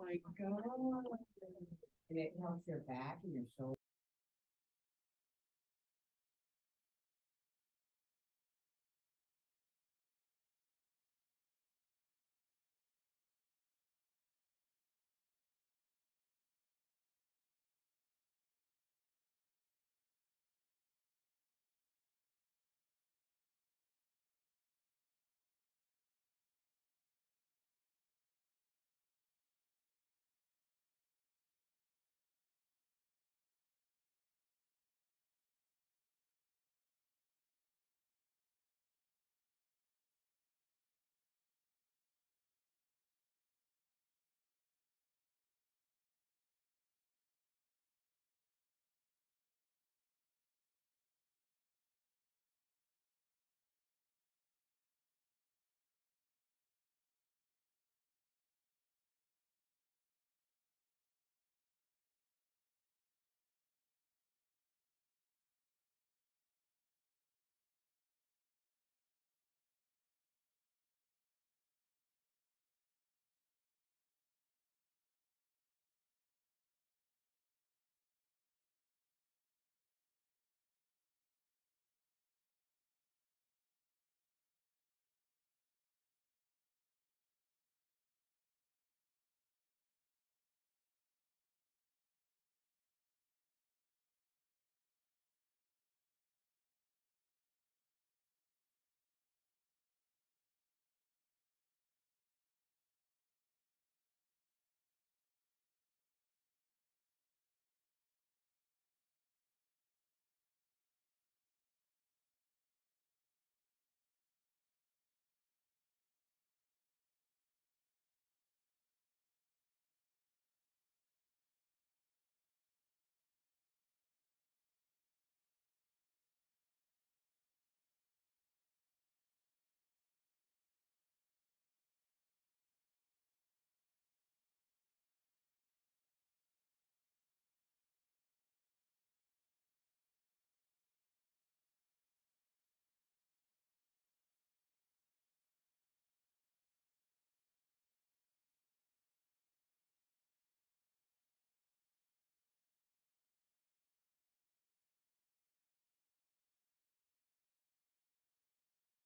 my God. And it helps your back and your shoulder.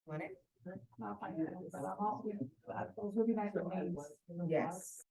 Want it? I'll find it, but those would be nice names. Yes.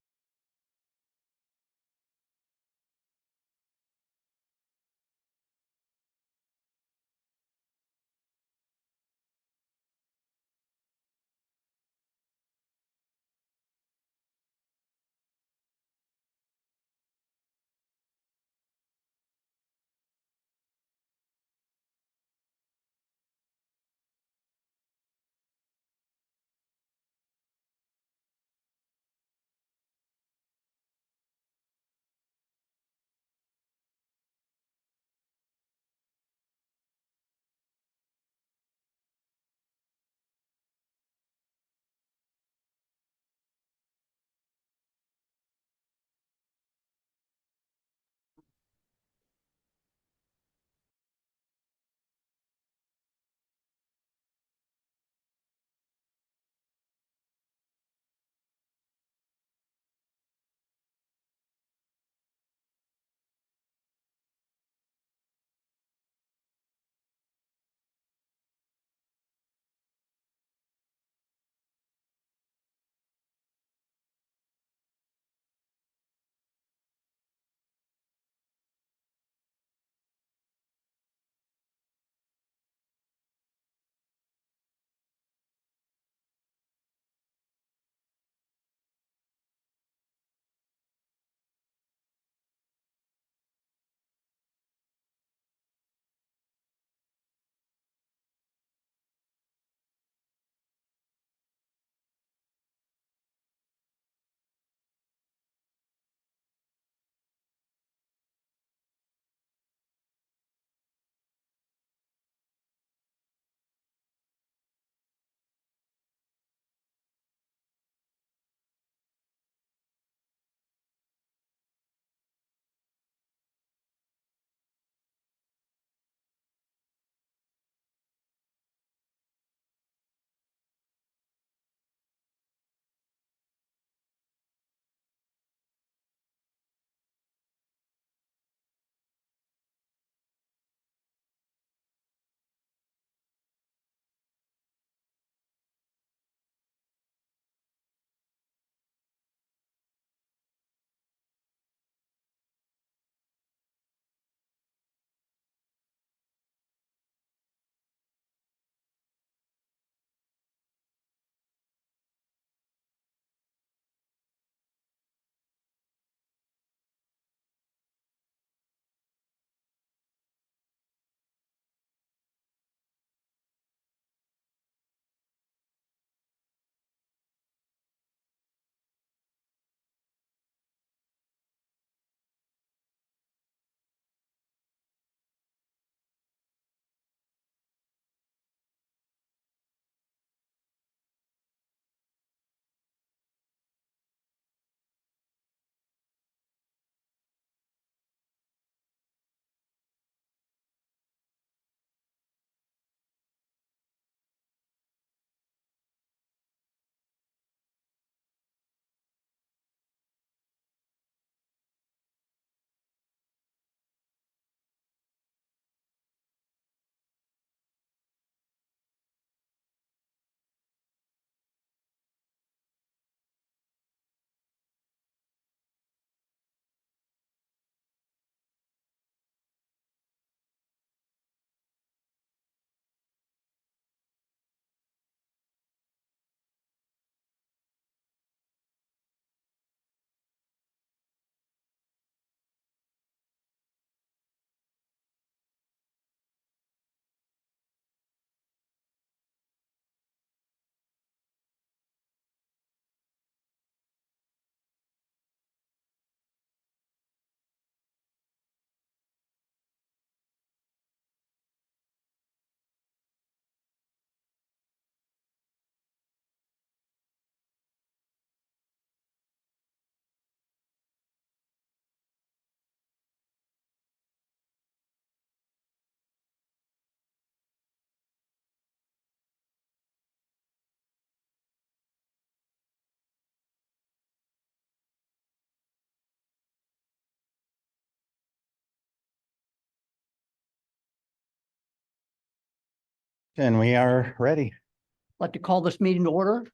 And we are ready. I'd like to call this meeting to order.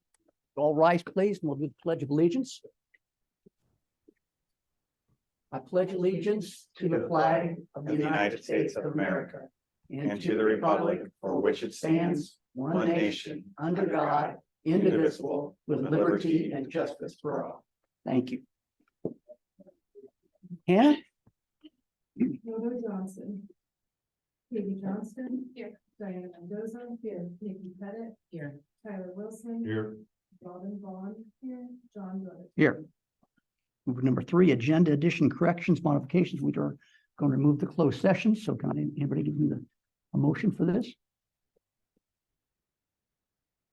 All rise, please, and we'll do the Pledge of Allegiance. I pledge allegiance to the flag of the United States of America And to the republic for which it stands, one nation, under God, indivisible, with liberty and justice for all. Thank you. Hannah? Rhoda Johnson. Katie Johnston. Here. Diana Mendoza. Here. Nikki Pettit. Here. Tyler Wilson. Here. Robin Vaughn. Here. John Rhoda. Here. Moving number 3, agenda addition, corrections, modifications. We are going to remove the closed session. So can anybody give me a motion for this?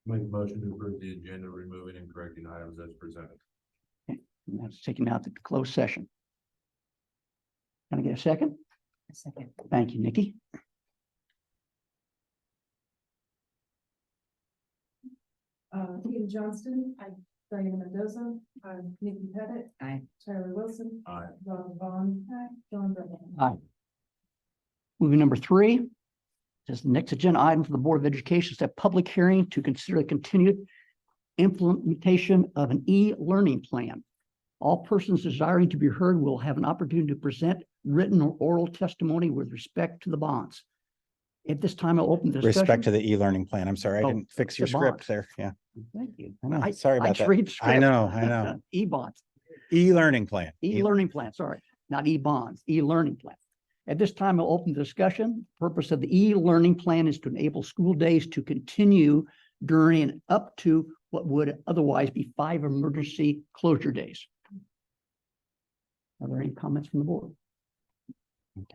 Make a motion to approve the agenda, removing and correcting items as presented. And that's taking out the closed session. Can I get a second? A second. Thank you, Nikki. Katie Johnston. Aye. Diana Mendoza. Aye. Nikki Pettit. Aye. Tyler Wilson. Aye. Robin Vaughn. Aye. John Rhoda. Aye. Moving number 3. Says the next agenda item for the Board of Education is a public hearing to consider the continued implementation of an e-learning plan. All persons desiring to be heard will have an opportunity to present written or oral testimony with respect to the bonds. At this time, I'll open the discussion. Respect to the e-learning plan. I'm sorry, I Oh, didn't fix your the script bonds. there. Yeah, Thank you. I know. Sorry about just that. read the I script. know. E-bonds. E-learning plan. E-learning plan, sorry, not e-bonds, e-learning plan. At this time, I'll open the discussion. Purpose of the e-learning plan is to enable school days to continue during and up to what would otherwise be 5 emergency closure days. Are there any comments from the board?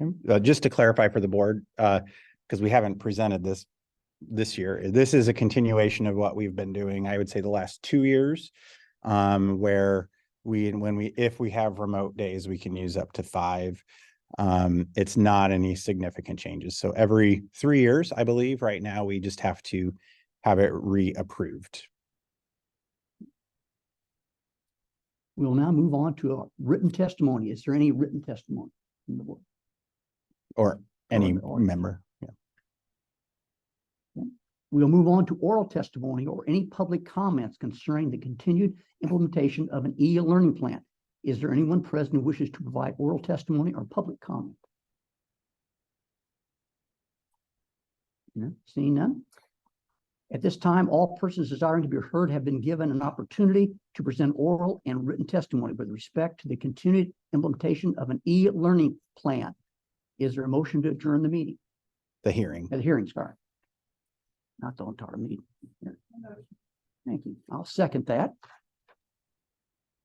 Okay, just to clarify for the board, because we haven't presented this year, this is a continuation of what we've been doing, I would say the last 2 years, where if we have remote days, we can use up to 5. It's not any significant changes. So every 3 years, I believe right now, we just have to have it reapproved. We will now move on to a written testimony. Is there any written testimony from the board? Or any Or- member. Yeah. We'll move on to oral testimony or any public comments concerning the continued implementation of an e-learning plan. Is there anyone present who wishes to provide oral testimony or public comment? No, seeing none. At this time, all persons desiring to be heard have been given an opportunity to present oral and written testimony with respect to the continued implementation of an e-learning plan. Is there a motion to adjourn the meeting? The hearing. The hearing, sorry. Not the entire meeting. Thank you. I'll second that.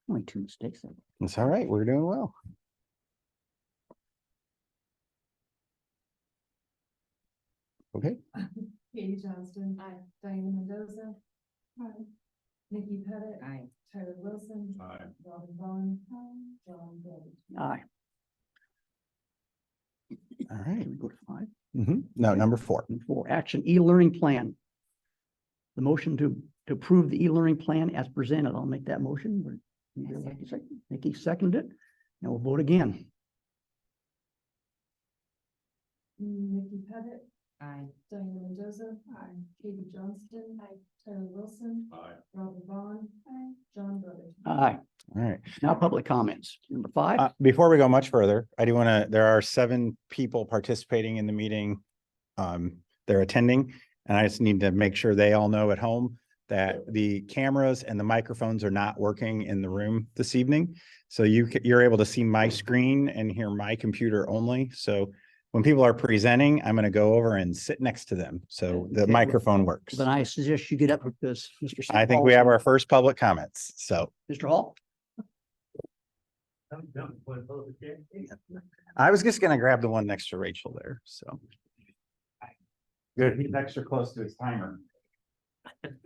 Only 2 mistakes there. It's all right. We're doing well. Okay, Katie Johnston. Aye. Diana Mendoza. Aye. Nikki Pettit. Aye. Tyler Wilson. Aye. Robin Vaughn. Aye. John Rhoda. Aye. all right. Can we go to 5? No, number 4. And 4, action e-learning plan. The motion to approve the e-learning plan as presented. I'll make that motion. Nikki seconded it. And we'll vote again. Nikki Pettit. Aye. Diana Mendoza. Aye. Katie Johnston. Aye. Tyler Wilson. Aye. Robin Vaughn. Aye. John Rhoda. Aye. All right. Now public comments. Number 5. Before we go much further, I do want to, there are 7 people participating in the meeting. They're attending, and I just need to make sure they all know at home that the cameras and the microphones are not working in the room this evening. So you're able to see my screen and hear my computer only. So when people are presenting, I'm going to go over and sit next to them. So the Okay. microphone works. Then I suggest you get up because Mr. I think we have our first public comments. So Mr. Hall. I was just going to grab the one next to Rachel there. So. Good. He's extra close to his timer.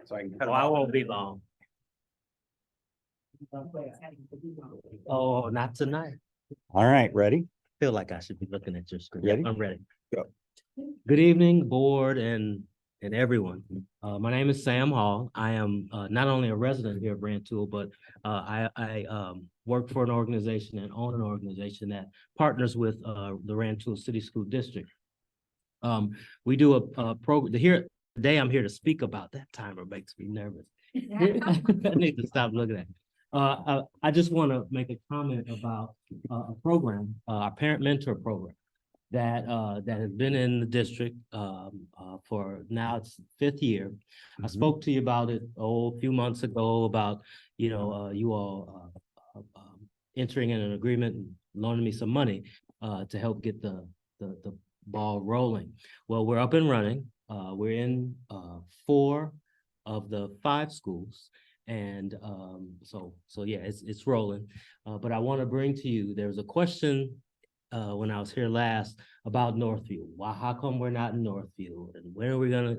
So I can cut him I off. won't be long. Oh, not tonight. All right, ready? Feel like I should be looking at your screen. Ready? I'm ready. Go. Good evening, board and everyone. My name is Sam Hall. I am not only a resident here of Rantoul, but I work for an organization and own an organization that partners with the Rantoul City School District. We do a program here. Today I'm here to speak about that timer makes me nervous. I need to stop looking at it. I just want to make a comment about a program, our parent mentor program that has been in the district for now it's 5th year. I spoke to you about it a few months ago about you all entering in an agreement and loaning me some money to help get the ball rolling. Well, we're up and running. We're in 4 of the 5 schools. And so yeah, it's rolling. But I want to bring to you, there was a question when I was here last about Northview. Why, how come we're not in Northview? And when are we gonna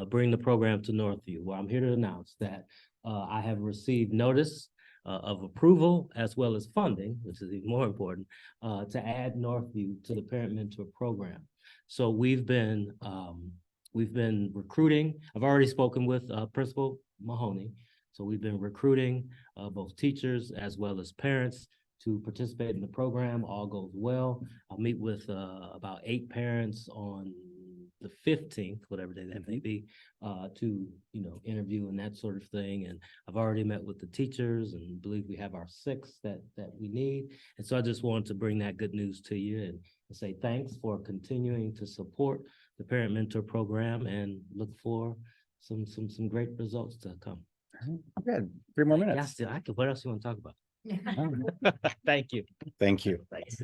bring the program to Northview? Well, I'm here to announce that I have received notice of approval as well as funding, which is even more important, to add Northview to the Parent Mentor program. So we've been recruiting. I've already spoken with Principal Mahoney. So we've been recruiting both teachers as well as parents to participate in the program. All goes well. I'll meet with about 8 parents on the 15th, whatever day that may be, to interview and that sort of thing. And I've already met with the teachers and believe we have our 6 that we need. And so I just wanted to bring that good news to you and say thanks for continuing to support the Parent Mentor program and look for some great results to come. Good. 3 more minutes. Yeah, I could. What else you want to talk about? Oh, Thank you. thank you. Thanks.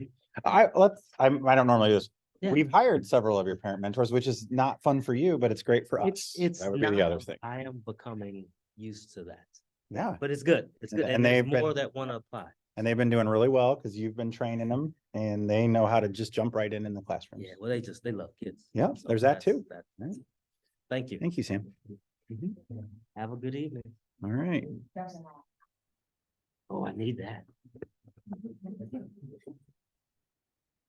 I don't normally do this. Yeah. We've hired several of your parent mentors, which is not fun for you, but it's great for us. It's That would be the other thing. I am becoming used to that, Yeah. but it's good. It's good. And And there's they've more been- that want to apply. And they've been doing really well because you've been training them and they know how to just jump right in the classroom. Yeah, well, they love kids. Yeah, there's that too. Right. Thank you. Thank you, Sam. Mhm. Have a good evening. All right. Oh, I need that.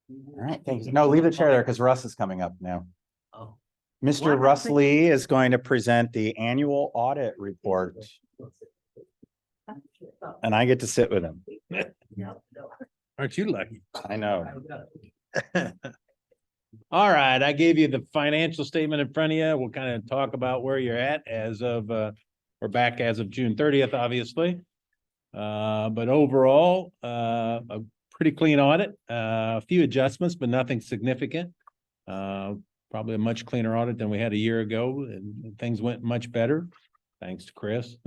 All right. Thank you. No, leave the chair there because Russ is coming up now. Oh. Mr. Why Russ not? Lee is going to present the annual audit report and I get to sit with him. Aren't you lucky? I know. All right, I gave you the financial statement in front of you. We'll kind of talk about where you're at as of, we're back as of June 30th, obviously. But overall, a pretty clean audit, a few adjustments, but nothing significant. Probably a much cleaner audit than we had a year ago, and things went much better. Thanks to Chris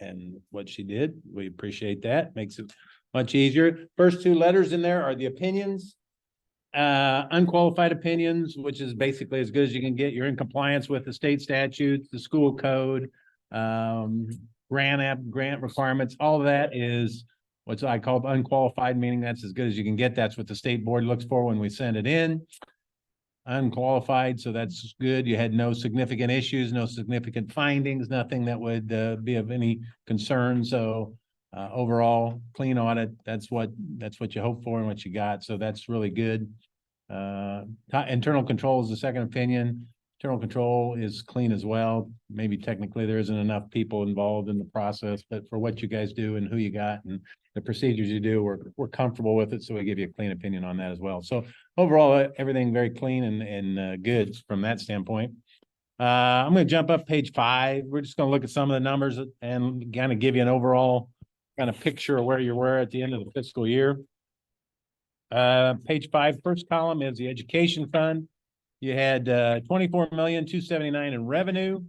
and what she did. We appreciate that. Makes it much easier. First 2 letters in there are the opinions. Unqualified opinions, which is basically as good as you can get. You're in compliance with the state statutes, the school code, grant requirements. All of that is what I call unqualified, meaning that's as good as you can get. That's what the state board looks for when we send it in. Unqualified, so that's good. You had no significant issues, no significant findings, nothing that would be of any concern. So overall, clean audit. That's what you hope for and what you got. So that's really good. Internal control is the second opinion. Internal control is clean as well. Maybe technically there isn't enough people involved in the process, but for what you guys do and who you got and the procedures you do, we're comfortable with it. So we give you a clean opinion on that as well. So overall, everything very clean and good from that standpoint. I'm going to jump up page 5. We're just going to look at some of the numbers and kind of give you an overall kind of picture of where you were at the end of the fiscal year. Page 5, first column is the education fund. You had 24,279,000 in revenue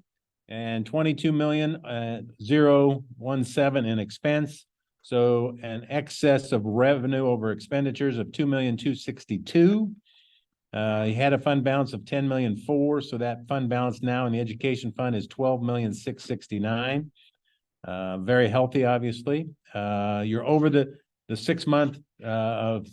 and 22,017 in expense. So an excess of revenue over expenditures of 2,262,000. You had a fund balance of 10,004,000. So that fund balance now in the education fund is 12,669,000. Very healthy, obviously. You're over the 6 month of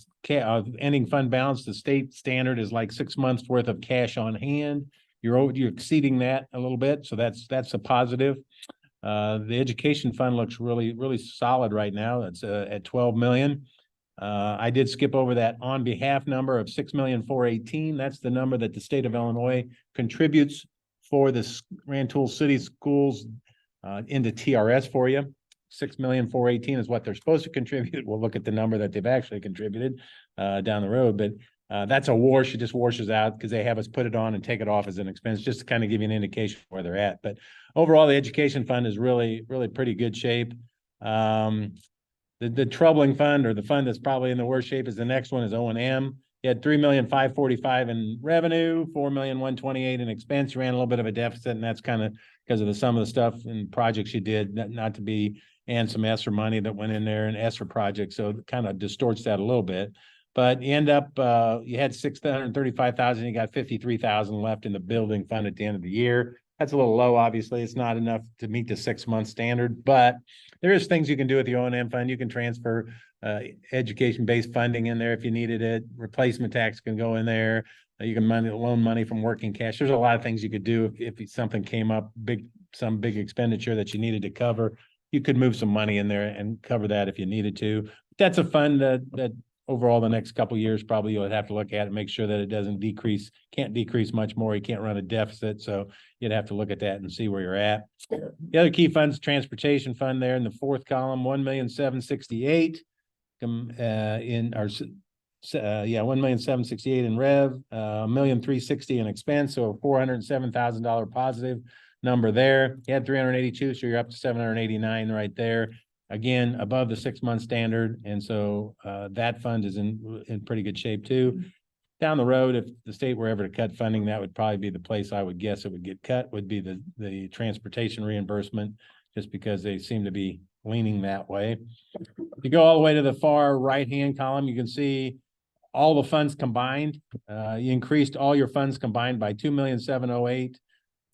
ending fund balance. The state standard is like 6 months worth of cash on hand. You're exceeding that a little bit. So that's a positive. The education fund looks really solid right now. It's at 12 million. I did skip over that on behalf number of 6,418,000. That's the number that the state of Illinois contributes for the Rantoul City Schools into TRS for you. 6,418,000 is what they're supposed to contribute. We'll look at the number that they've actually contributed down the road, but That's a wash. It just washes out because they have us put it on and take it off as an expense, just to kind of give you an indication where they're at. But overall, the education fund is really pretty good shape. The troubling fund, or the fund that's probably in the worst shape, is the next one, is O&M. You had 3,545,000 in revenue, 4,128,000 in expense. You ran a little bit of a deficit, and that's kind of because of some of the stuff and projects you did, not to be, and some ESSER money that went in there, and ESSER projects, so it kind of distorts that a little bit. But you end up, you had 635,000, you got 53,000 left in the building fund at the end of the year. That's a little low, obviously. It's not enough to meet the 6-month standard, but there is things you can do with the O&M fund. You can transfer education-based funding in there if you needed it. Replacement tax can go in there. You can loan money from working cash. There's a lot of things you could do if something came up, some big expenditure that you needed to cover. You could move some money in there and cover that if you needed to. That's a fund that overall the next couple of years, probably you'll have to look at and make sure that it doesn't decrease, can't decrease much more. You can't run a deficit. So you'd have to look at that and see where you're at. The other key funds, transportation fund there in the fourth column, 1,768,000 in our, 1,768,000 in rev, 1,360,000 in expense. So $407,000 positive number there. You had 382, so you're up to 789 right there. Again, above the 6-month standard. And so that fund is in pretty good shape too. Down the road, if the state were ever to cut funding, that would probably be the place I would guess it would get cut, would be the transportation reimbursement, just because they seem to be leaning that way. If you go all the way to the far right-hand column, you can see all the funds combined. You increased all your funds combined by 2,708,000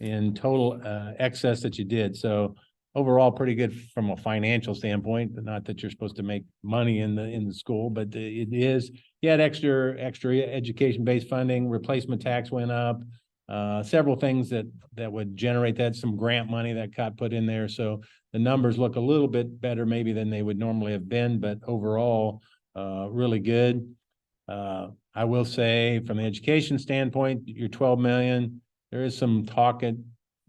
in total excess that you did. So overall, pretty good from a financial standpoint. Not that you're supposed to make money in the school, but it is. You had extra education-based funding. Replacement tax went up. Several things that would generate that. Some grant money that got put in there. So the numbers look a little bit better maybe than they would normally have been, but overall, really good. I will say, from the education standpoint, you're 12 million. There is some talk and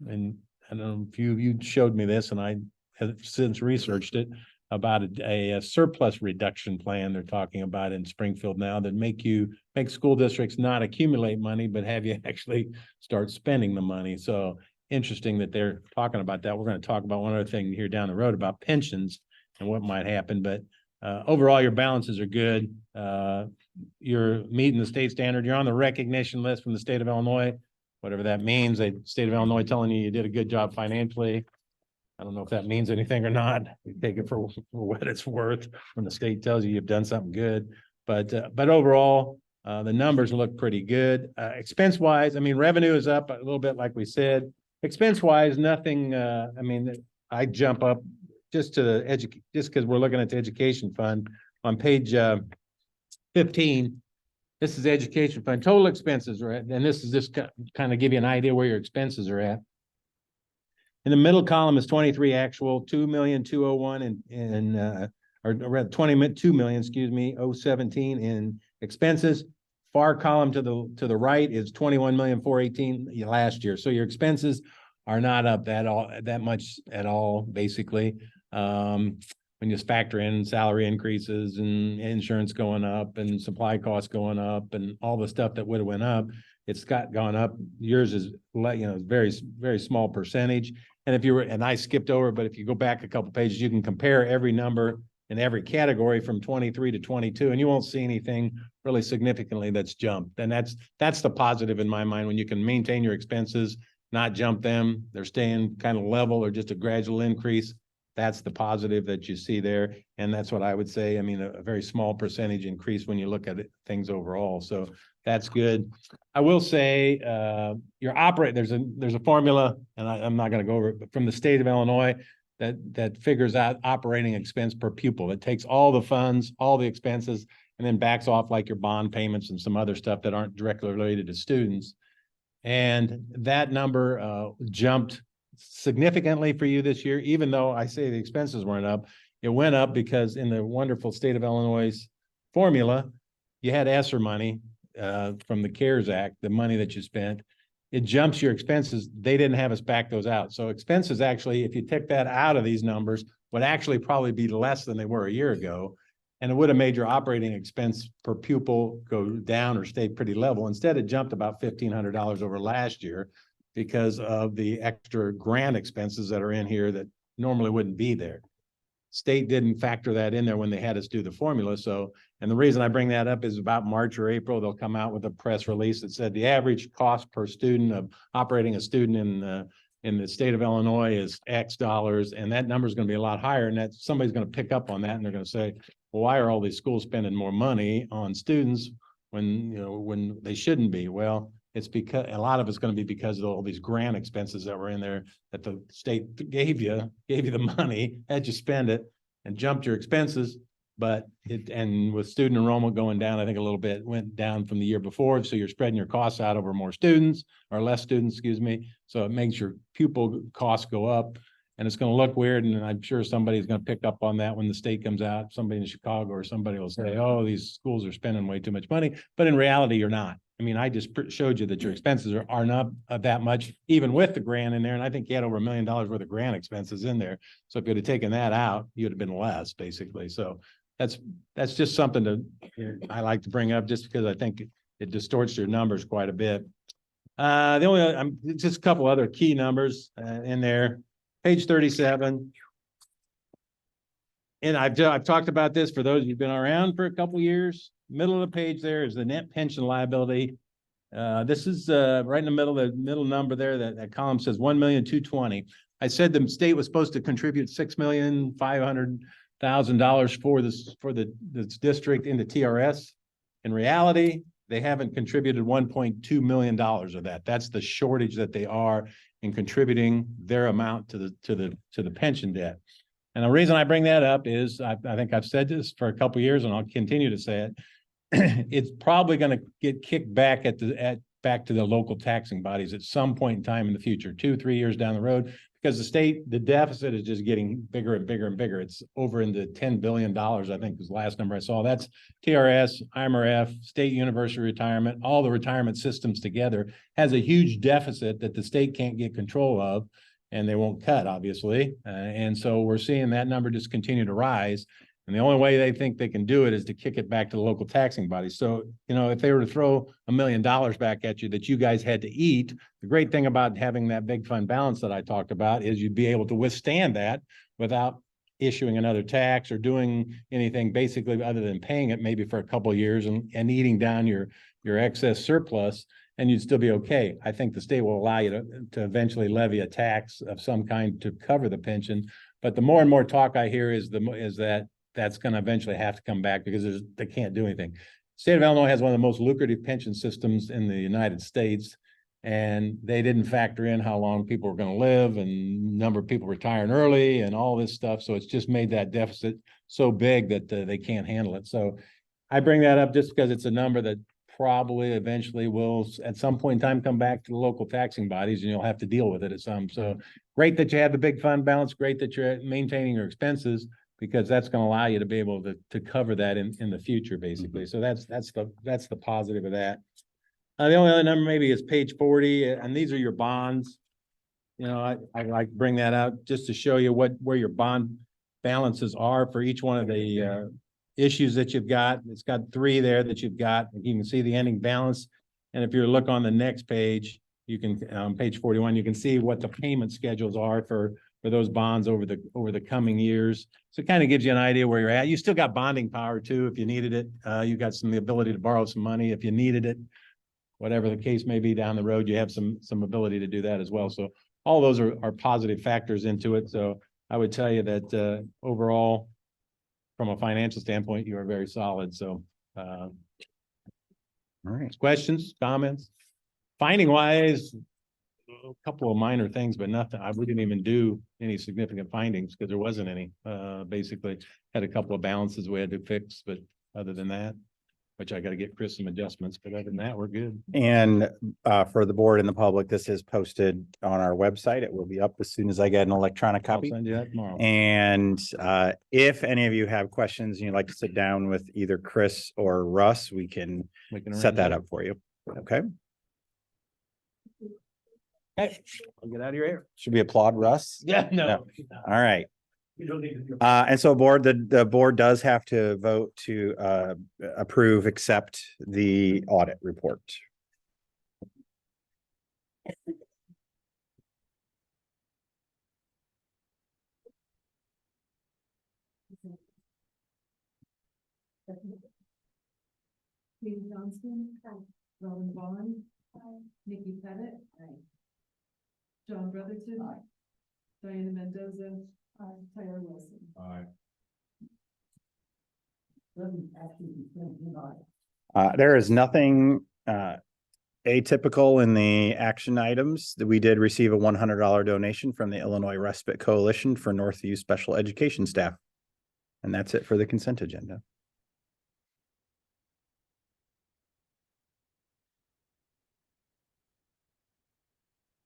I don't know if you showed me this, and I have since researched it, about a surplus reduction plan they're talking about in Springfield now that make school districts not accumulate money, but have you actually start spending the money. So interesting that they're talking about that. We're going to talk about one other thing here down the road about pensions and what might happen, but overall, your balances are good. You're meeting the state standard. You're on the recognition list from the state of Illinois. Whatever that means, the state of Illinois telling you did a good job financially. I don't know if that means anything or not. You take it for what it's worth when the state tells you you've done something good. But overall, the numbers look pretty good. Expense wise, I mean, revenue is up a little bit, like we said. Expense wise, nothing. I mean, I jump up just to just because we're looking at the education fund on page 15. This is education fund total expenses, right? And this is just kind of give you an idea where your expenses are at. In the middle column is 23 actual, 2,201,000 or rather 22 million, excuse me, 017 in expenses. Far column to the right is 21,418,000 last year. So your expenses are not up that much at all, basically. When you factor in salary increases and insurance going up and supply costs going up and all the stuff that would have went up, it's gone up. Yours is, very, very small percentage. And I skipped over, but if you go back a couple pages, you can compare every number in every category from 23 to 22, and you won't see anything really significantly that's jumped. And that's the positive in my mind, when you can maintain your expenses, not jump them. They're staying kind of level or just a gradual increase. That's the positive that you see there. And that's what I would say. I mean, a very small percentage increase when you look at things overall. So that's good. I will say there's a formula, and I'm not going to go over it, but from the state of Illinois that figures out operating expense per pupil. It takes all the funds, all the expenses, and then backs off like your bond payments and some other stuff that aren't directly related to students. And that number jumped significantly for you this year, even though I say the expenses weren't up. It went up because in the wonderful state of Illinois formula, you had ESSER money from the CARES Act, the money that you spent. It jumps your expenses. They didn't have us back those out. So expenses actually, if you take that out of these numbers, would actually probably be less than they were a year ago. And it would have made your operating expense per pupil go down or stay pretty level. Instead, it jumped about $1,500 over last year because of the extra grant expenses that are in here that normally wouldn't be there. State didn't factor that in there when they had us do the formula. So, and the reason I bring that up is about March or April, they'll come out with a press release that said the average cost per student of operating a student in the state of Illinois is X dollars, and that number is going to be a lot higher. And that somebody's going to pick up on that, and they're going to say, well, why are all these schools spending more money on students when, you know, when they shouldn't be? Well, it's because a lot of it's going to be because of all these grant expenses that were in there that the state gave you the money, had you spend it and jumped your expenses. But and with student enrollment going down, I think a little bit went down from the year before. So you're spreading your costs out over more students or less students, excuse me. So it makes your pupil costs go up, and it's going to look weird. And I'm sure somebody's going to pick up on that when the state comes out. Somebody in Chicago or somebody will say, oh, these schools are spending way too much money. But in reality, you're not. I mean, I just showed you that your expenses are not that much, even with the grant in there. And I think you had over $1 million worth of grant expenses in there. So if you'd have taken that out, you'd have been less, basically. So that's just something I like to bring up, just because I think it distorts your numbers quite a bit. The only just a couple other key numbers in there. Page 37. And I've talked about this for those who've been around for a couple years. Middle of the page there is the net pension liability. This is right in the middle number there. That column says 1,220,000. I said the state was supposed to contribute $6,500,000 for the district into TRS. In reality, they haven't contributed $1.2 million of that. That's the shortage that they are in contributing their amount to the pension debt. And the reason I bring that up is I think I've said this for a couple of years, and I'll continue to say it. It's probably going to get kicked back back to the local taxing bodies at some point in time in the future, 2-3 years down the road, because the deficit is just getting bigger and bigger and bigger. It's over into $10 billion, I think was the last number I saw. That's TRS, IMRF, state university retirement, all the retirement systems together has a huge deficit that the state can't get control of, and they won't cut, obviously. And so we're seeing that number just continue to rise. And the only way they think they can do it is to kick it back to the local taxing bodies. So, you know, if they were to throw $1 million back at you that you guys had to eat, the great thing about having that big fund balance that I talked about is you'd be able to withstand that without issuing another tax or doing anything basically other than paying it maybe for a couple of years and eating down your excess surplus, and you'd still be okay. I think the state will allow you to eventually levy a tax of some kind to cover the pension. But the more and more talk I hear is that that's going to eventually have to come back because they can't do anything. State of Illinois has one of the most lucrative pension systems in the United States, and they didn't factor in how long people were going to live and number of people retiring early and all this stuff. So it's just made that deficit so big that they can't handle it. So I bring that up just because it's a number that probably eventually will at some point in time come back to the local taxing bodies, and you'll have to deal with it at some. So great that you have the big fund balance, great that you're maintaining your expenses, because that's going to allow you to be able to cover that in the future, basically. So that's the positive of that. The only other number maybe is page 40, and these are your bonds. You know, I like to bring that out just to show you where your bond balances are for each one of the issues that you've got. It's got 3 there that you've got. You can see the ending balance, and if you look on the next page, you can page 41, you can see what the payment schedules are for those bonds over the coming years. So it kind of gives you an idea where you're at. You still got bonding power too if you needed it. You got the ability to borrow some money if you needed it. Whatever the case may be down the road, you have some ability to do that as well. So all those are positive factors into it. So I would tell you that overall, from a financial standpoint, you are very solid. So All right. questions, comments? Finding wise, a couple of minor things, but nothing. We didn't even do any significant findings because there wasn't any. Basically, had a couple of balances we had to fix, but other than that, which I got to get Chris some adjustments. But other than that, we're good. And for the board and the public, this is posted on our website. It will be up as soon as I get an electronic I'll copy. send you that tomorrow. And if any of you have questions and you'd like to sit down with either Chris or Russ, we can set that up for you. Okay. Okay, I'll get out of your hair. Should we applaud Russ? Yeah, no. All right. And so the board does have to vote to approve, accept the audit report. Katie Johnston. Robin Vaughn. Nikki Pettit. John Brotherton. Diana Mendoza. Tyler Wilson. Aye. There is nothing atypical in the action items. That we did receive a $100 donation from the Illinois Respite Coalition for Northview Special Education staff. And that's it for the consent agenda.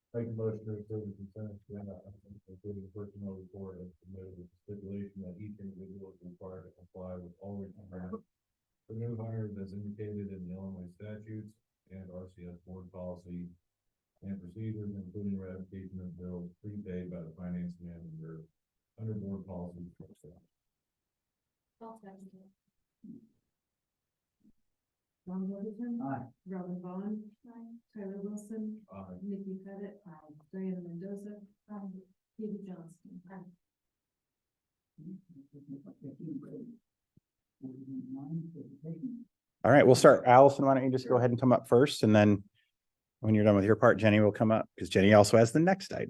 Make a motion to approve the consent agenda, including the personnel report as submitted with the stipulation that each individual is required to comply with all requirements for new hires as indicated in the Illinois statutes and RCS board policy and procedures, including ratification of bills prepaid by the finance manager under board policy. John Brotherton. Robin Vaughn. Tyler Wilson. Nikki Pettit. Diana Mendoza. Katie Johnston. All right, we'll start. Allison, why don't you just go ahead and come up first, and then when you're done with your part, Jenny will come up because Jenny also has the next item.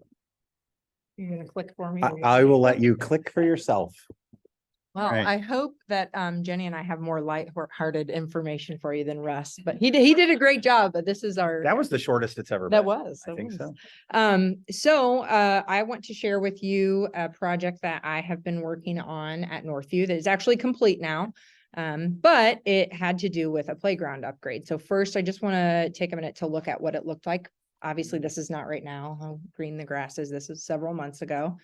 You're gonna click for me? I will let you click for yourself. Well, right. I hope that Jenny and I have more light-hearted information for you than Russ, but he did a great job, but this is our. That was the shortest it's ever That been. was. I that think was. so. I want to share with you a project that I have been working on at Northview that is actually complete now. But it had to do with a playground upgrade. So first, I just want to take a minute to look at what it looked like. Obviously, this is not right now how green the grass is. This is several months ago.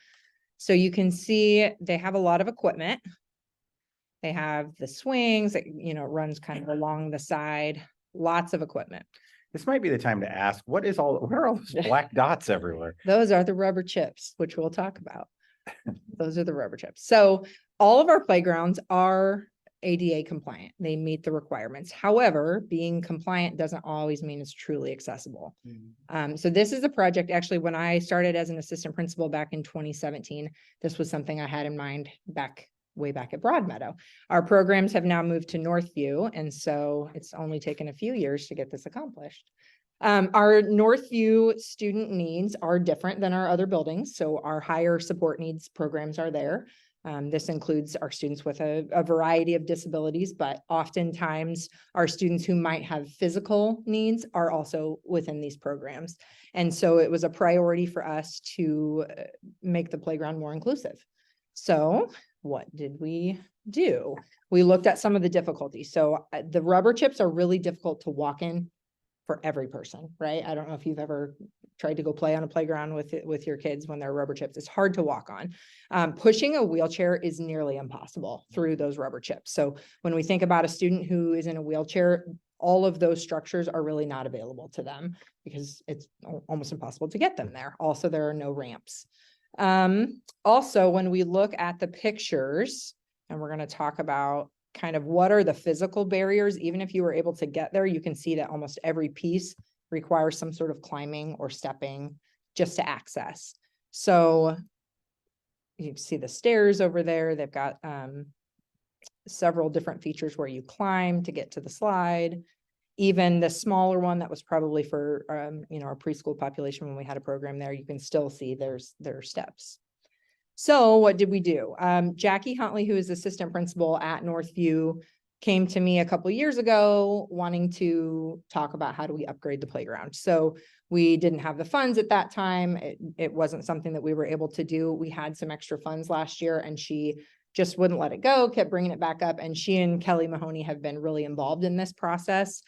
So you can see they have a lot of equipment. They have the swings that, it runs kind of along the side, lots of equipment. This might be the time to ask, what are all those black dots everywhere? Those are the rubber chips, which we'll talk about. Those are the rubber chips. So all of our playgrounds are ADA compliant. They meet the requirements. However, being compliant doesn't always mean it's truly accessible. So this is a project, actually, when I started as an assistant principal back in 2017, this was something I had in mind way back at Broadmeadow. Our programs have now moved to Northview, and so it's only taken a few years to get this accomplished. Our Northview student needs are different than our other buildings, so our higher support needs programs are there. This includes our students with a variety of disabilities, but oftentimes our students who might have physical needs are also within these programs. And so it was a priority for us to make the playground more inclusive. So what did we do? We looked at some of the difficulties. So the rubber chips are really difficult to walk in for every person, right? I don't know if you've ever tried to go play on a playground with your kids when they're rubber chips. It's hard to walk on. Pushing a wheelchair is nearly impossible through those rubber chips. So when we think about a student who is in a wheelchair, all of those structures are really not available to them because it's almost impossible to get them there. Also, there are no ramps. Also, when we look at the pictures, and we're going to talk about kind of what are the physical barriers, even if you were able to get there, you can see that almost every piece requires some sort of climbing or stepping just to access. So you can see the stairs over there. They've got several different features where you climb to get to the slide. Even the smaller one that was probably for, our preschool population when we had a program there, you can still see there are steps. So what did we do? Jackie Huntley, who is assistant principal at Northview, came to me a couple of years ago wanting to talk about how do we upgrade the playground. So we didn't have the funds at that time. It wasn't something that we were able to do. We had some extra funds last year and she just wouldn't let it go, kept bringing it back up. And she and Kelly Mahoney have been really involved in this process.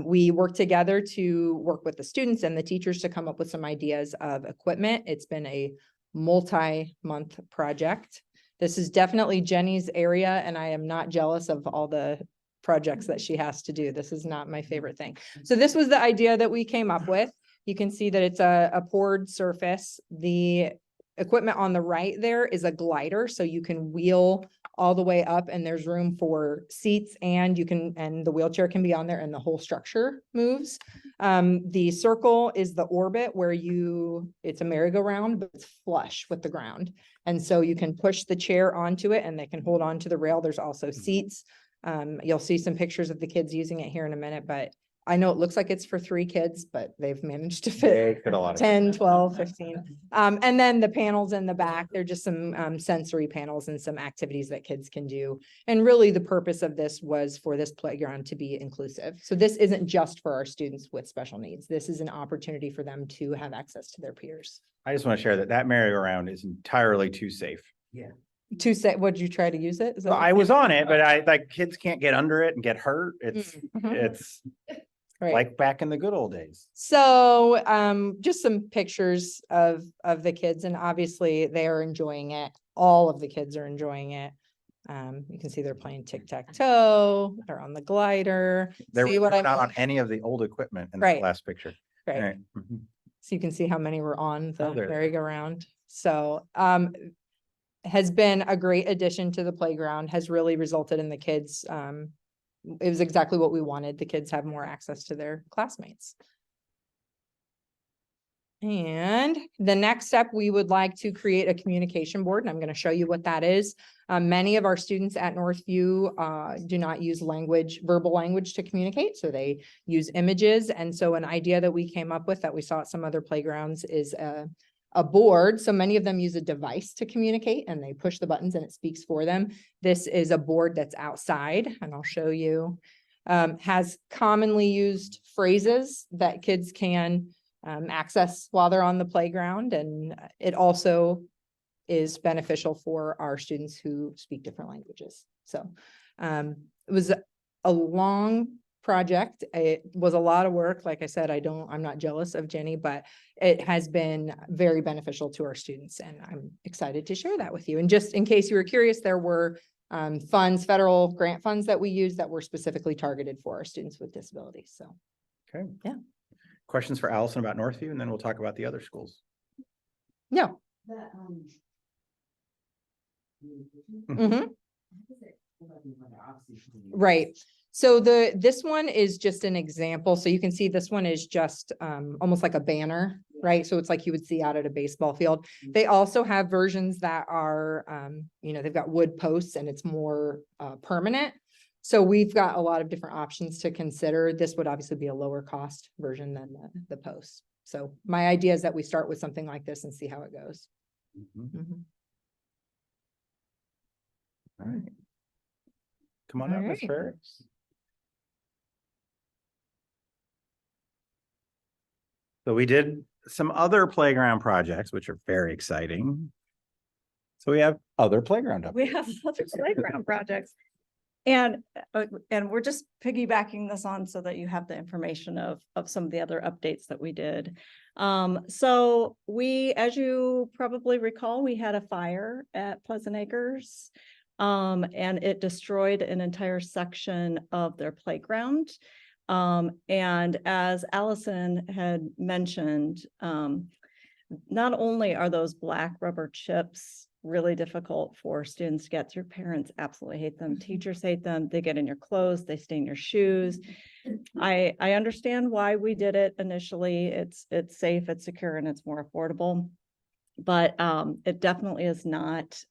We worked together to work with the students and the teachers to come up with some ideas of equipment. It's been a multi-month project. This is definitely Jenny's area, and I am not jealous of all the projects that she has to do. This is not my favorite thing. So this was the idea that we came up with. You can see that it's a poured surface. The equipment on the right there is a glider, so you can wheel all the way up and there's room for seats and and the wheelchair can be on there and the whole structure moves. The circle is the orbit where it's a merry-go-round, but it's flush with the ground. And so you can push the chair onto it and they can hold on to the rail. There's also seats. You'll see some pictures of the kids using it here in a minute, but I know it looks like it's for 3 kids, but they've managed to fit They fit a lot of. 10, 12, 15. And then the panels in the back, they're just some sensory panels and some activities that kids can do. And really the purpose of this was for this playground to be inclusive. So this isn't just for our students with special needs. This is an opportunity for them to have access to their peers. I just want to share that merry-go-round is entirely too safe. To say, would you try to use it? Is that Well, what- I was on it, but like kids can't get under it and get hurt. It's, it's Right. like back in the good old days. So, just some pictures of the kids and obviously they are enjoying it. All of the kids are enjoying it. You can see they're playing tic-tac-toe, they're on the glider. They're See what not I on mean? any of the old equipment in Right. the last picture. Right. Right. Mhm. So you can see how many were on the Oh, there. merry-go-round. So, has been a great addition to the playground, has really resulted in the kids, it was exactly what we wanted. The kids have more access to their classmates. And the next step, we would like to create a communication board, and I'm going to show you what that is. Many of our students at Northview do not use verbal language to communicate, so they use images. And so an idea that we came up with that we saw at some other playgrounds is a board. So many of them use a device to communicate and they push the buttons and it speaks for them. This is a board that's outside and I'll show you. Has commonly used phrases that kids can access while they're on the playground. And it also is beneficial for our students who speak different languages. So it was a long project. It was a lot of work. Like I said, I'm not jealous of Jenny, but it has been very beneficial to our students and I'm excited to share that with you. And just in case you were curious, there were federal grant funds that we use that were specifically targeted for our students with disabilities. So. Okay. Yeah. Questions for Allison about Northview, and then we'll talk about the other schools. No. That, Mhm. Right. So this one is just an example. So you can see this one is just almost like a banner, right? So it's like you would see out at a baseball field. They also have versions that are, they've got wood posts and it's more permanent. So we've got a lot of different options to consider. This would obviously be a lower cost version than the posts. So my idea is that we start with something like this and see how it goes. Mhm. Mhm. All right. Come on All up, Ms. right. Ferris. So we did some other playground projects, which are very exciting. So we have other playground We updates. have other playground projects. And we're just piggybacking this on so that you have the information of some of the other updates that we did. So as you probably recall, we had a fire at Pleasant Acres. And it destroyed an entire section of their playground. And as Allison had mentioned, not only are those black rubber chips really difficult for students to get through, parents absolutely hate them, teachers hate them, they get in your clothes, they stain your shoes. I understand why we did it initially. It's safe, it's secure, and it's more affordable. But it definitely is not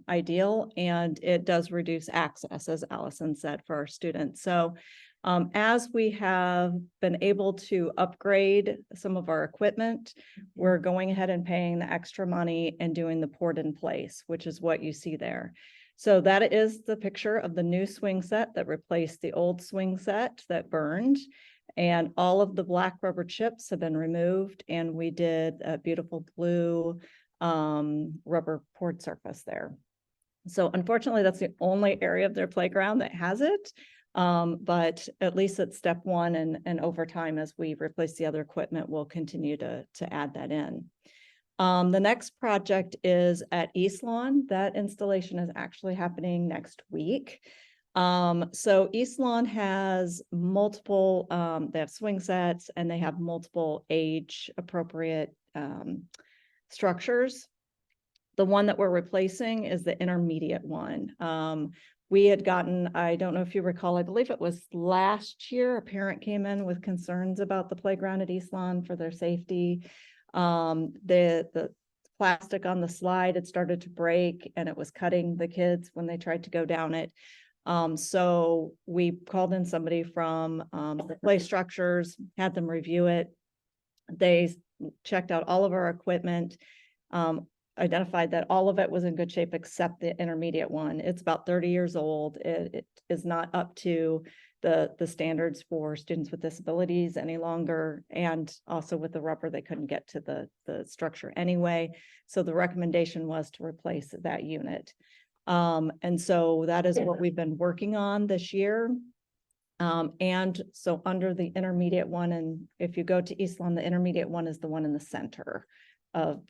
ideal, and it does reduce access, as Allison said, for our students. So as we have been able to upgrade some of our equipment, we're going ahead and paying the extra money and doing the port in place, which is what you see there. So that is the picture of the new swing set that replaced the old swing set that burned. And all of the black rubber chips have been removed, and we did a beautiful blue rubber port surface there. So unfortunately, that's the only area of their playground that has it. But at least it's step one, and over time, as we replace the other equipment, we'll continue to add that in. The next project is at East Lawn. That installation is actually happening next week. So East Lawn has multiple, they have swing sets and they have multiple age appropriate structures. The one that we're replacing is the intermediate one. We had gotten, I don't know if you recall, I believe it was last year, a parent came in with concerns about the playground at East Lawn for their safety. The plastic on the slide had started to break and it was cutting the kids when they tried to go down it. So we called in somebody from the play structures, had them review it. They checked out all of our equipment, identified that all of it was in good shape except the intermediate one. It's about 30 years old. It is not up to the standards for students with disabilities any longer. And also with the rubber, they couldn't get to the structure anyway. So the recommendation was to replace that unit. And so that is what we've been working on this year. And so under the intermediate one, and if you go to East Lawn, the intermediate one is the one in the center of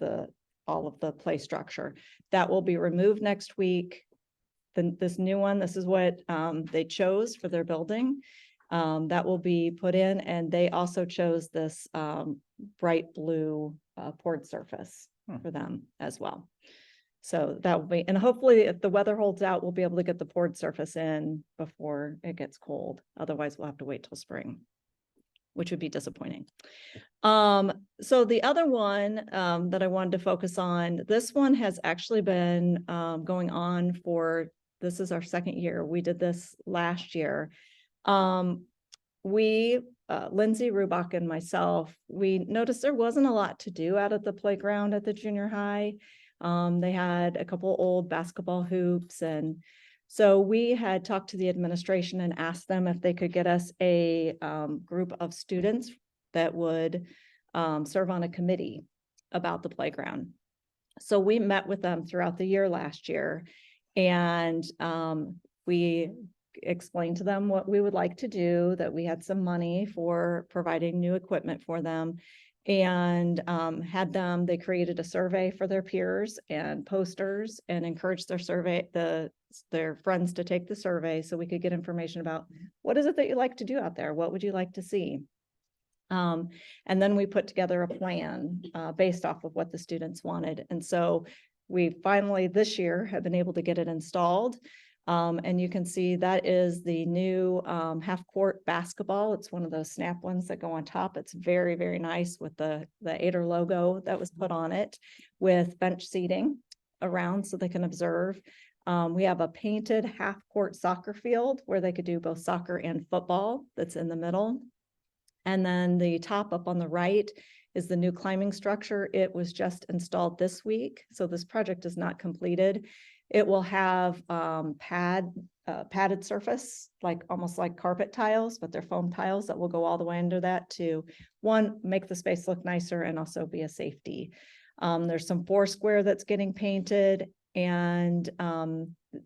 all of the play structure. That will be removed next week. Then this new one, this is what they chose for their building. That will be put in, and they also chose this bright blue poured surface for them as well. So that will be, and hopefully if the weather holds out, we'll be able to get the poured surface in before it gets cold. Otherwise, we'll have to wait till spring, which would be disappointing. So the other one that I wanted to focus on, this one has actually been going on for, this is our second year. We did this last year. Lindsay Rubach and myself, we noticed there wasn't a lot to do out at the playground at the junior high. They had a couple old basketball hoops. And so we had talked to the administration and asked them if they could get us a group of students that would serve on a committee about the playground. So we met with them throughout the year last year, and we explained to them what we would like to do, that we had some money for providing new equipment for them, and had them, they created a survey for their peers and posters and encouraged their friends to take the survey so we could get information about what is it that you like to do out there? What would you like to see? And then we put together a plan based off of what the students wanted. And so we finally this year have been able to get it installed. And you can see that is the new half court basketball. It's one of those snap ones that go on top. It's very, very nice with the Ader logo that was put on it, with bench seating around so they can observe. We have a painted half court soccer field where they could do both soccer and football that's in the middle. And then the top up on the right is the new climbing structure. It was just installed this week, so this project is not completed. It will have padded surface, like almost like carpet tiles, but they're foam tiles that will go all the way under that to, one, make the space look nicer and also be a safety. There's some foursquare that's getting painted, and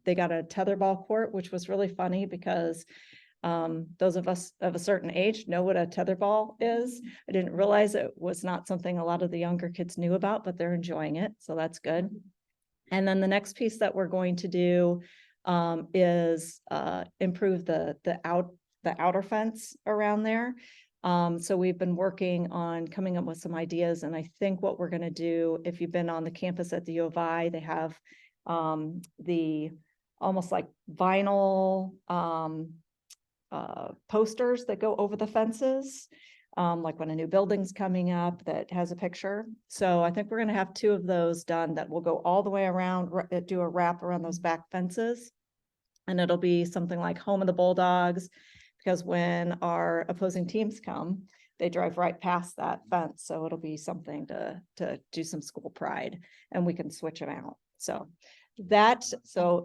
they got a tetherball court, which was really funny because those of us of a certain age know what a tetherball is. I didn't realize it was not something a lot of the younger kids knew about, but they're enjoying it, so that's good. And then the next piece that we're going to do is improve the outer fence around there. So we've been working on coming up with some ideas, and I think what we're going to do, if you've been on the campus at the U of I, they have the almost like vinyl posters that go over the fences, like when a new building's coming up that has a picture. So I think we're going to have 2 of those done that will go all the way around, do a wrap around those back fences. And it'll be something like Home of the Bulldogs, because when our opposing teams come, they drive right past that fence. So it'll be something to do some school pride, and we can switch them out. So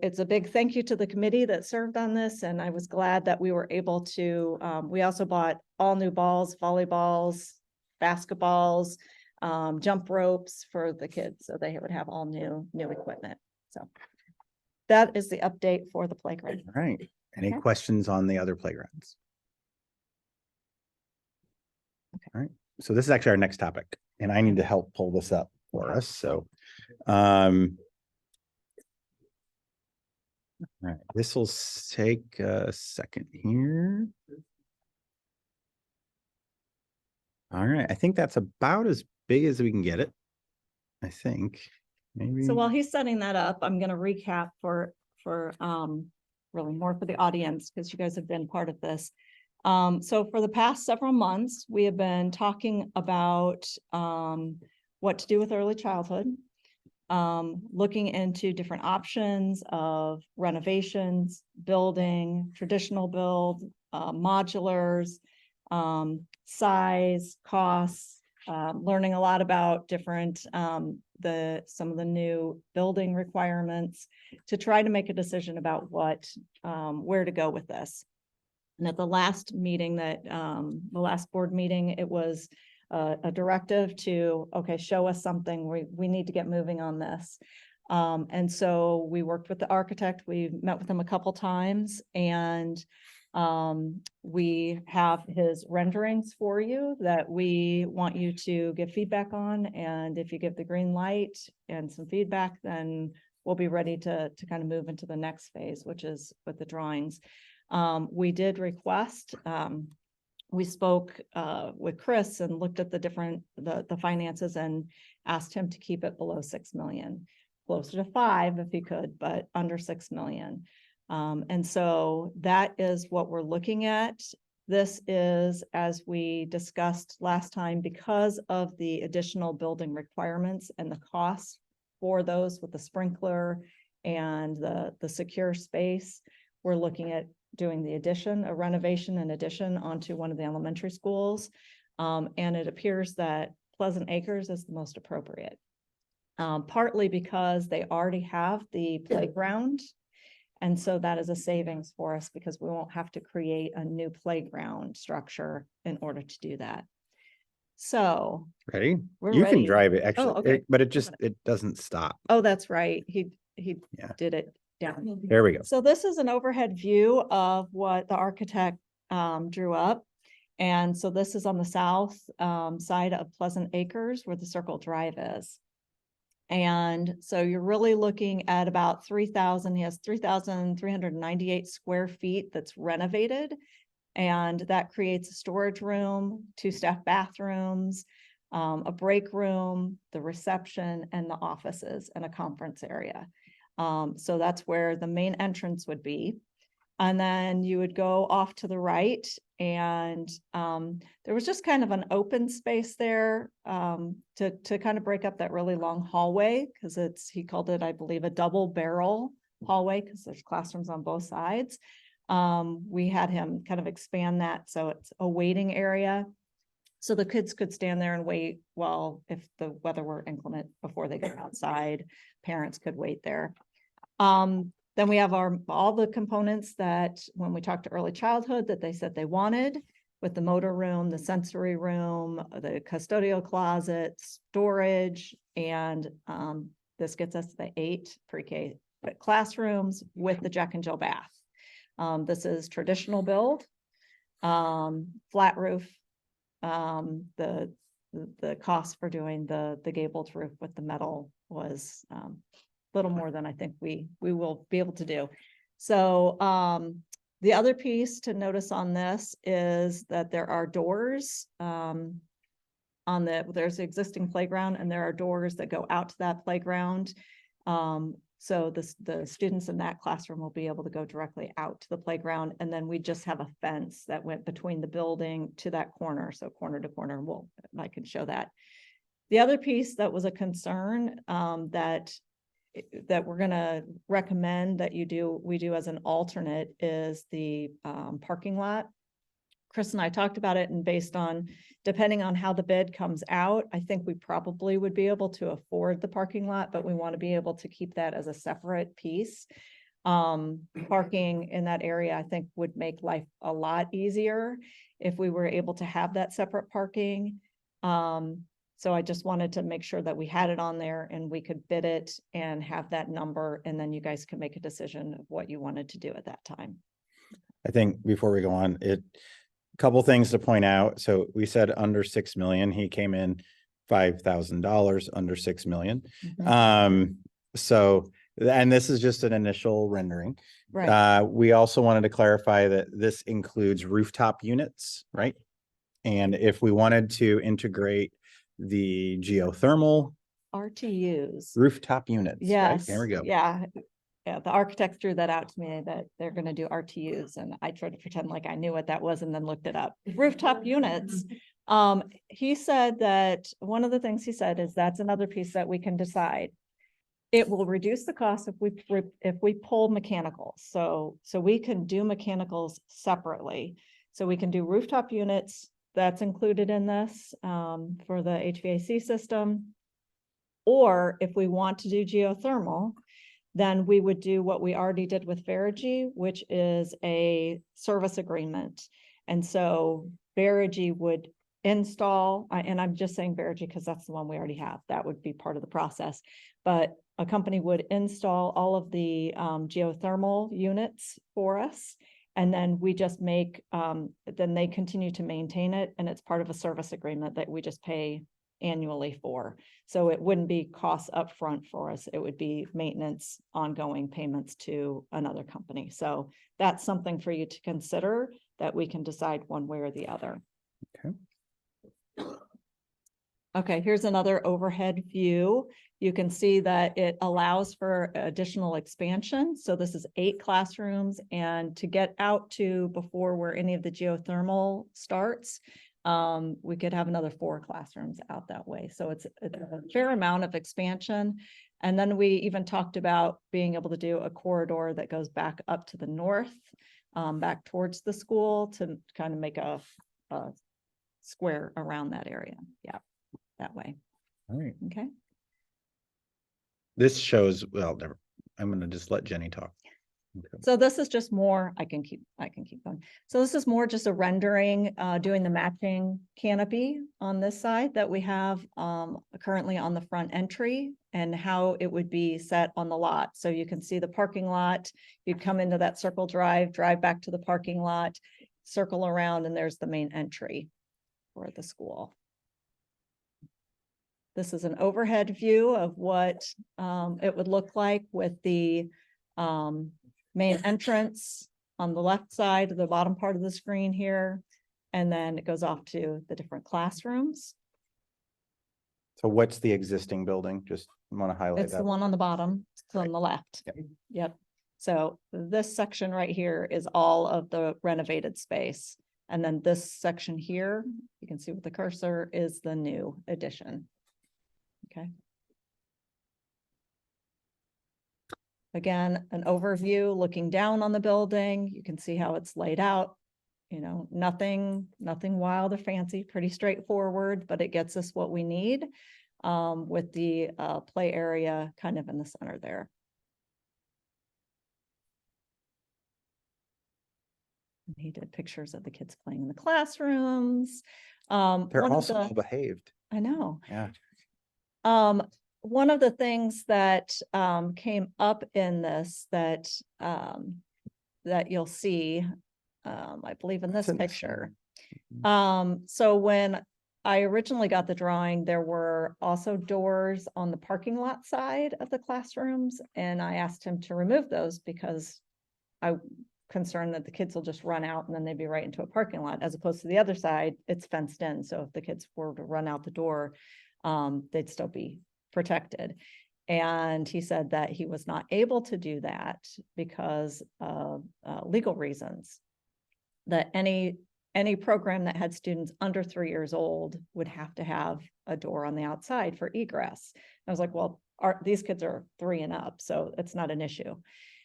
it's a big thank you to the committee that served on this. And I was glad that we were able to, we also bought all new balls, volleyballs, basketballs, jump ropes for the kids. So they would have all new equipment. So that is the update for the playground. All right. Any Okay. questions on the other playgrounds? Okay. All right. So this is actually our next topic, and I need to help pull this up for us. So, all right, this will take a second here. All right, I think that's about as big as we can get it, I think. maybe. So while he's setting that up, I'm gonna recap for really more for the audience, because you guys have been part of this. So for the past several months, we have been talking about what to do with early childhood. Looking into different options of renovations, building, traditional build, modulars, size, costs, learning a lot about different, some of the new building requirements to try to make a decision about where to go with this. And at the last meeting the last board meeting, it was a directive to, okay, show us something. We need to get moving on this. And so we worked with the architect. We met with him a couple times, and we have his renderings for you that we want you to give feedback on. And if you give the green light and some feedback, then we'll be ready to kind of move into the next phase, which is with the drawings. We did request, we spoke with Chris and looked at the finances and asked him to keep it below 6 million, closer to 5 if he could, but under 6 million. And so that is what we're looking at. This is, as we discussed last time, because of the additional building requirements and the costs for those with the sprinkler and the secure space, we're looking at doing the addition, a renovation and addition onto one of the elementary schools. And it appears that Pleasant Acres is the most appropriate. Partly because they already have the playground. And so that is a savings for us because we won't have to create a new playground structure in order to do that. So Ready? we're You can ready. drive it actually, okay. but it doesn't stop. Oh, that's right. He Yeah. did it down. There we go. So this is an overhead view of what the architect drew up. And so this is on the south side of Pleasant Acres where the Circle Drive is. And so you're really looking at about 3,000, he has 3,398 square feet that's renovated. And that creates a storage room, 2 staff bathrooms, a break room, the reception, and the offices, and a conference area. So that's where the main entrance would be. And then you would go off to the right, and there was just kind of an open space there to kind of break up that really long hallway, because he called it, I believe, a double barrel hallway because there's classrooms on both sides. We had him kind of expand that so it's a waiting area. So the kids could stand there and wait while, if the weather were inclement, before they go outside, parents could wait there. Then we have all the components that when we talked to early childhood that they said they wanted, with the motor room, the sensory room, the custodial closet, storage, and this gets us to the 8 pre-K classrooms with the Jack and Jill bath. This is traditional build, flat roof. The cost for doing the gabled roof with the metal was little more than I think we will be able to do. So the other piece to notice on this is that there are doors there's the existing playground, and there are doors that go out to that playground. So the students in that classroom will be able to go directly out to the playground. And then we just have a fence that went between the building to that corner. So corner to corner, I can show that. The other piece that was a concern that we're going to recommend that we do as an alternate is the parking lot. Chris and I talked about it, and based on, depending on how the bid comes out, I think we probably would be able to afford the parking lot, but we want to be able to keep that as a separate piece. Parking in that area, I think, would make life a lot easier if we were able to have that separate parking. So I just wanted to make sure that we had it on there and we could bid it and have that number, and then you guys can make a decision of what you wanted to do at that time. I think before we go on, couple things to point out. So we said under 6 million, he came in $5,000 under 6 million. So, and this is just an initial rendering. Right. We also wanted to clarify that this includes rooftop units, right? And if we wanted to integrate the geothermal RTUs. Rooftop units, right? Yes. There we go. Yeah. Yeah, the architects drew that out to me that they're gonna do RTUs, and I tried to pretend like I knew what that was and then looked it up. Rooftop units. He said that, one of the things he said is that's another piece that we can decide. It will reduce the cost if we pull mechanicals. So we can do mechanicals separately. So we can do rooftop units, that's included in this, for the HVAC system. Or if we want to do geothermal, then we would do what we already did with Verigy, which is a service agreement. And so Verigy would install, and I'm just saying Verigy because that's the one we already have. That would be part of the process. But a company would install all of the geothermal units for us. And then we just make, then they continue to maintain it. And it's part of a service agreement that we just pay annually for. So it wouldn't be costs upfront for us. It would be maintenance, ongoing payments to another company. So that's something for you to consider, that we can decide one way or the other. Okay. Okay, here's another overhead view. You can see that it allows for additional expansion. So this is 8 classrooms, and to get out to before where any of the geothermal starts, we could have another 4 classrooms out that way. So it's a fair amount of expansion. And then we even talked about being able to do a corridor that goes back up to the north, back towards the school, to kind of make a square around that area. Yeah, that way. All right. Okay. This shows, well, I'm going to just let Jenny talk. Okay. So this is just more, I can keep going. So this is more just a rendering, doing the matching canopy on this side that we have currently on the front entry, and how it would be set on the lot. So you can see the parking lot, you'd come into that circle drive back to the parking lot, circle around, and there's the main entry for the school. This is an overhead view of what it would look like with the main entrance on the left side, the bottom part of the screen here. And then it goes off to the different classrooms. So what's the existing building? Just want to highlight It's that. the one on the bottom, it's on Right. the left. Yep. Yep. So this section right here is all of the renovated space. And then this section here, you can see with the cursor, is the new addition. Okay. Again, an overview looking down on the building. You can see how it's laid out. You know, nothing wild or fancy, pretty straightforward, but it gets us what we need with the play area kind of in the center there. And he did pictures of the kids playing in the classrooms. They're One of also the- well behaved. I know. Yeah. One of the things that came up in this that that you'll see, I believe in this It's in this picture. one. So when I originally got the drawing, there were also doors on the parking lot side of the classrooms, and I asked him to remove those because I'm concerned that the kids will just run out and then they'd be right into a parking lot, as opposed to the other side, it's fenced in. So if the kids were to run out the door, they'd still be protected. And he said that he was not able to do that because of legal reasons, that any program that had students under 3 years old would have to have a door on the outside for egress. I was like, well, these kids are 3 and up, so it's not an issue.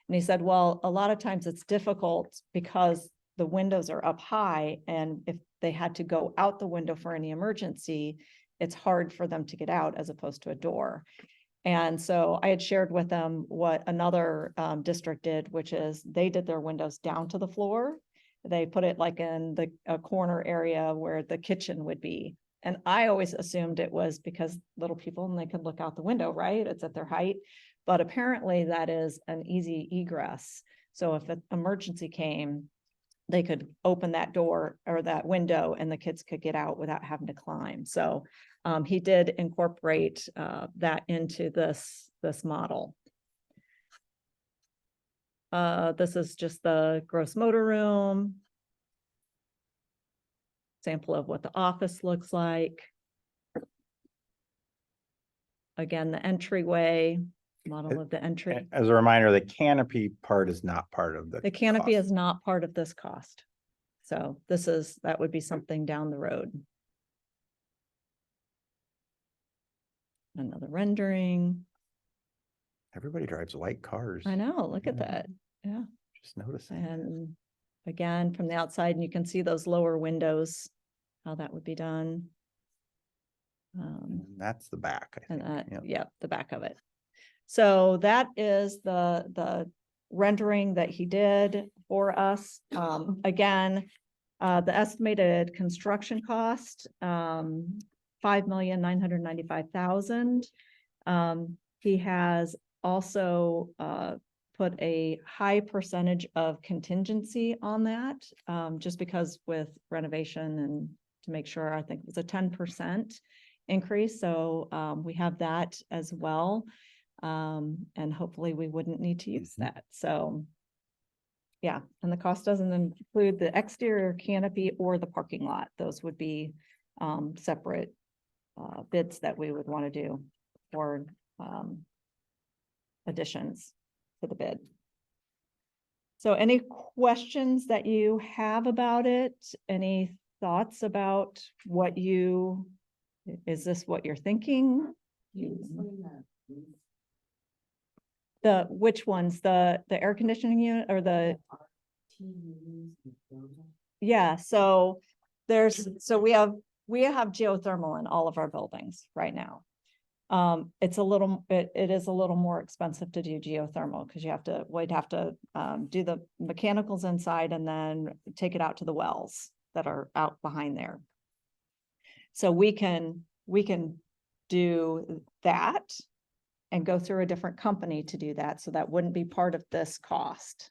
And he said, well, a lot of times it's difficult because the windows are up high, and if they had to go out the window for any emergency, it's hard for them to get out as opposed to a door. And so I had shared with them what another district did, which is they did their windows down to the floor. They put it like in a corner area where the kitchen would be. And I always assumed it was because little people and they could look out the window, right? It's at their height. But apparently that is an easy egress. So if an emergency came, they could open that door or that window and the kids could get out without having to climb. So he did incorporate that into this model. This is just the gross motor room. Sample of what the office looks like. again, the entryway, model of the entry. As a reminder, the canopy part is not part of The canopy cost. is not part of this cost. So that would be something down the road. Another rendering. Everybody drives white cars. I know, look at Yeah. that. Yeah. Just noticed. And again, from the outside, and you can see those lower windows, how that would be done. And that's the back, I And think. Yep. yeah, the back of it. So that is the rendering that he did for us. Again, the estimated construction cost, $5,995,000. He has also put a high percentage of contingency on that, just because with renovation and to make sure, I think it was a 10% increase. So we have that as well. And hopefully we wouldn't need to use that. So yeah, and the cost doesn't include the exterior canopy or the parking lot. Those would be separate bids that we would want to do or additions to the bid. So any questions that you have about it? Any thoughts about is this what you're thinking? Which ones, the air conditioning unit or the, yeah, so we have geothermal in all of our buildings right now. It is a little more expensive to do geothermal because we'd have to do the mechanicals inside and then take it out to the wells that are out behind there. So we can do that and go through a different company to do that. So that wouldn't be part of this cost.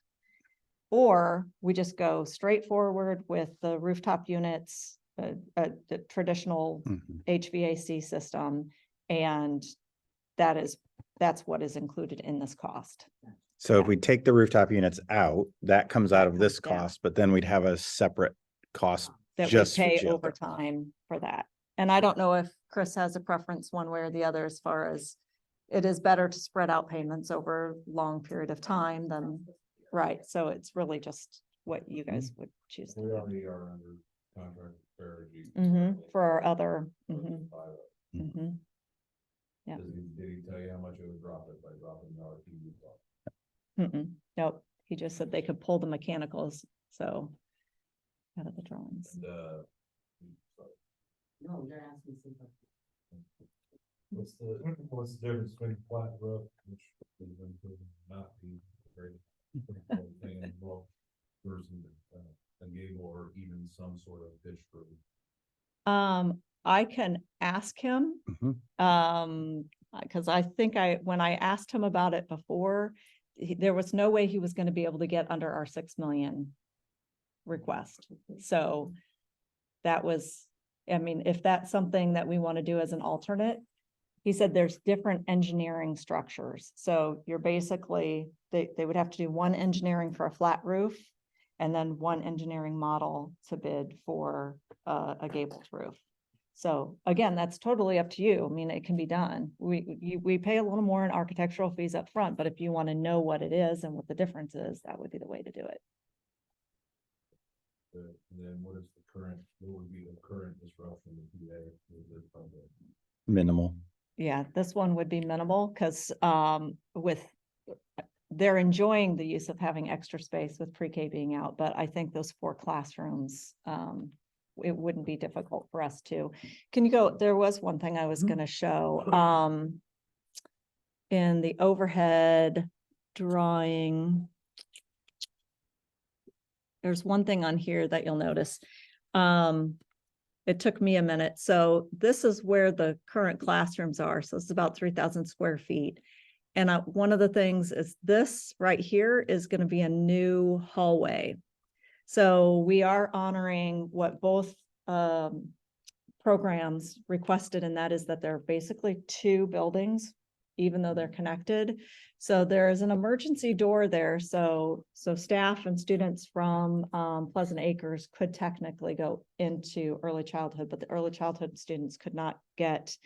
Or we just go straight forward with the rooftop units, the traditional HVAC system. And that's what is included in this cost. So if we take the rooftop units out, that comes out of this comes down. cost, but then we'd have a separate cost That we just for pay geothermal. overtime for that. And I don't know if Chris has a preference one way or the other as far as it is better to spread out payments over a long period of time than, right? So it's really just what you guys would choose to We do. already are under contract with Fairgy. For our other, Yeah. Yeah. Did he tell you how much it would drop it by dropping the RTU? Nope, he just said they could pull the mechanicals, so out of the drawings. No, you're asking something. What's the difference between flat roof, which is going to not be very difficult thing involved, versus a gable or even some sort of pitch roof? I can ask him, because I think when I asked him about it before, there was no way he was going to be able to get under our 6 million request. So that was, I mean, if that's something that we want to do as an alternate, he said there's different engineering structures. So you're basically, they would have to do one engineering for a flat roof and then one engineering model to bid for a gabled roof. So again, that's totally up to you. I mean, it can be done. We pay a little more in architectural fees up front, but if you want to know what it is and what the difference is, that would be the way to do it. And then what would be the current disruption in PA with this project? Minimal. Yeah, this one would be minimal because they're enjoying the use of having extra space with pre-K being out, but I think those 4 classrooms, it wouldn't be difficult for us to. Can you go, there was one thing I was going to show, in the overhead drawing. There's one thing on here that you'll notice. It took me a minute. So this is where the current classrooms are. So it's about 3,000 square feet. And one of the things is this right here is going to be a new hallway. So we are honoring what both programs requested, and that is that they're basically 2 buildings, even though they're connected. So there is an emergency door there. So staff and students from Pleasant Acres could technically go into early childhood, but the early childhood students could not get